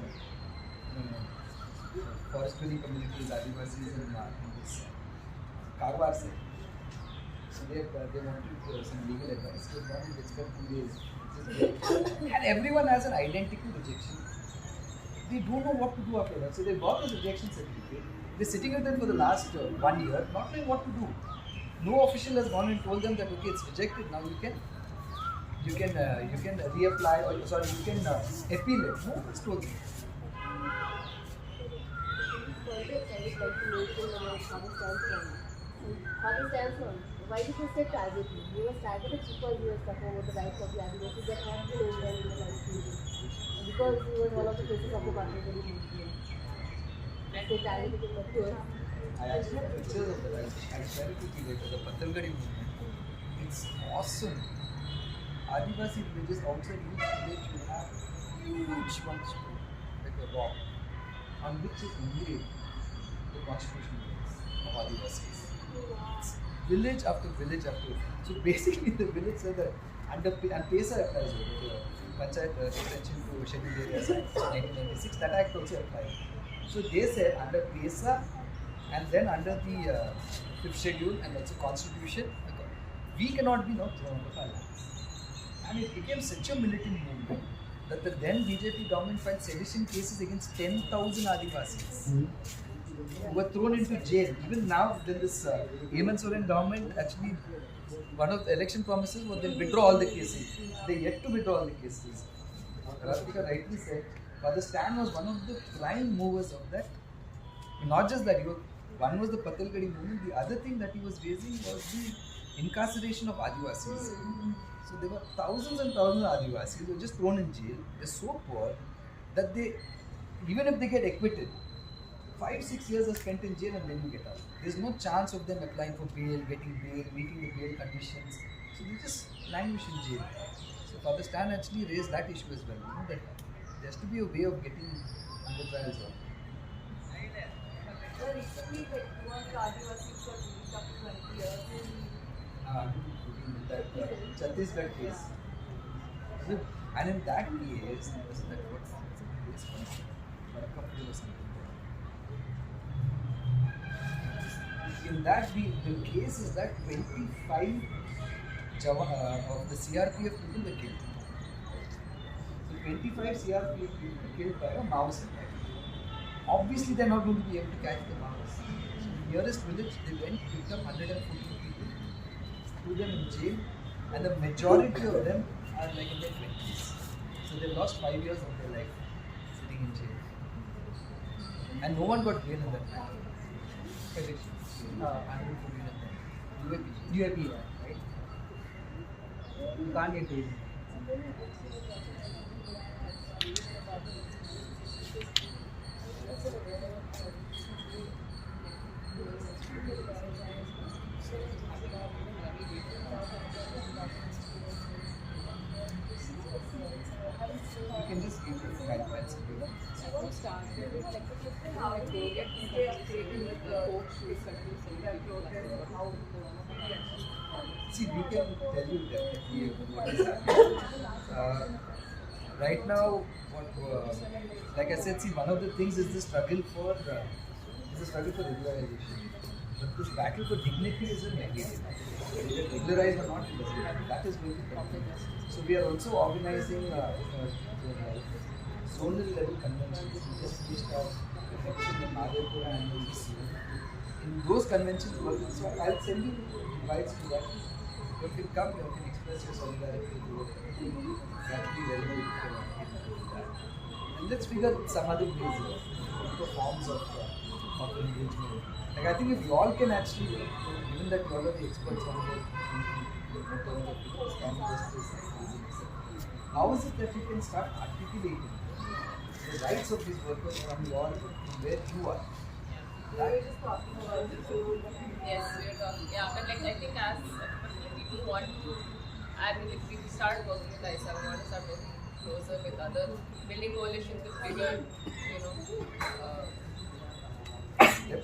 forest dwelling communities, Adivasis in this Karwar side. So they wanted some legal advice. So they spent 2 days. And everyone has an identical rejection. They don't know what to do after that. So they got the rejection certificate. They're sitting with them for the last 1 year, not knowing what to do. No official has gone and told them that okay, it's rejected. Now you can reapply, or you can appeal it. No one's told them. Why did you say targeting? You were targeted because you were talking about the rights of the Adivasis that have been owned in the last because he was one of the faces of the country that he moved. They targeted him for sure. I actually have pictures of that. I'll share it with you later. The Patalgadi movement. It's awesome. Adivasi villages outside each village will have huge ones, like a rock, on which is engraved the constitutional rights of Adivasis. It's village after village after village. So basically the village said that under PESA applies over the Panchayat Extension to Scheduled Areas Act 1996, that act also applies. So they said under PESA and then under the 5th schedule and also constitution, we cannot be now thrown out of our lands. And it became such a militant movement that the then BJP government filed sedition cases against 10,000 Adivasis who were thrown into jail. Even now, then this Hemant Soren government actually, one of the election promises was they'll withdraw all the cases. They yet to withdraw all the cases. Radhika rightly said, Father Stan was one of the prime movers of that. Not just that, one was the Patalgadi movement, the other thing that he was raising was the incarceration of Adivasis. So there were thousands and thousands of Adivasis who were just thrown in jail. They're so poor that they, even if they get acquitted, 5-6 years are spent in jail and then you get out. There's no chance of them applying for bail, getting bail, meeting the bail conditions. So they just languish in jail. So Father Stan actually raised that issue as well. That there has to be a way of getting under trials on. So recently, like, one Adivasis got released after 20 years. That Chhattisgarh case. And in that case, that what case was Pourakarmikas or something. In that, the case is that 25 of the CRPF people were killed. So 25 CRPF people were killed by a Maoist attack. Obviously, they're not going to be able to catch the Maoists. So the nearest village, they went, picked up 114 people, threw them in jail, and the majority of them are like in their 20s. So they lost 5 years of their life sitting in jail. And no one got bail in that time. 114 of them. UAP, right? You can't get bail. You can just give it guidelines. How do you get stay updated with the how See, we can tell you definitely what is happening. Right now, like I said, see, one of the things is the struggle for regularization. But this battle for dignity is a negative. Whether you regularize or not, it doesn't matter. That is going to come. So we are also organizing zonal level conventions. We just finished our convention in Madhepur and in those conventions, so I'll send you invites to that. You can come, you can express your solidarity to it. That will be very, very good. And let's figure some other ways, forms of engagement. Like I think if you all can actually, given that you all are the experts on the justice, how is it that you can start articulating the rights of these workers from where you are? we were just talking about the food. Yes, we are talking. Yeah, but like I think as people want to, I mean, if we start working with ISA, we want to start working closer with other building coalitions with bigger,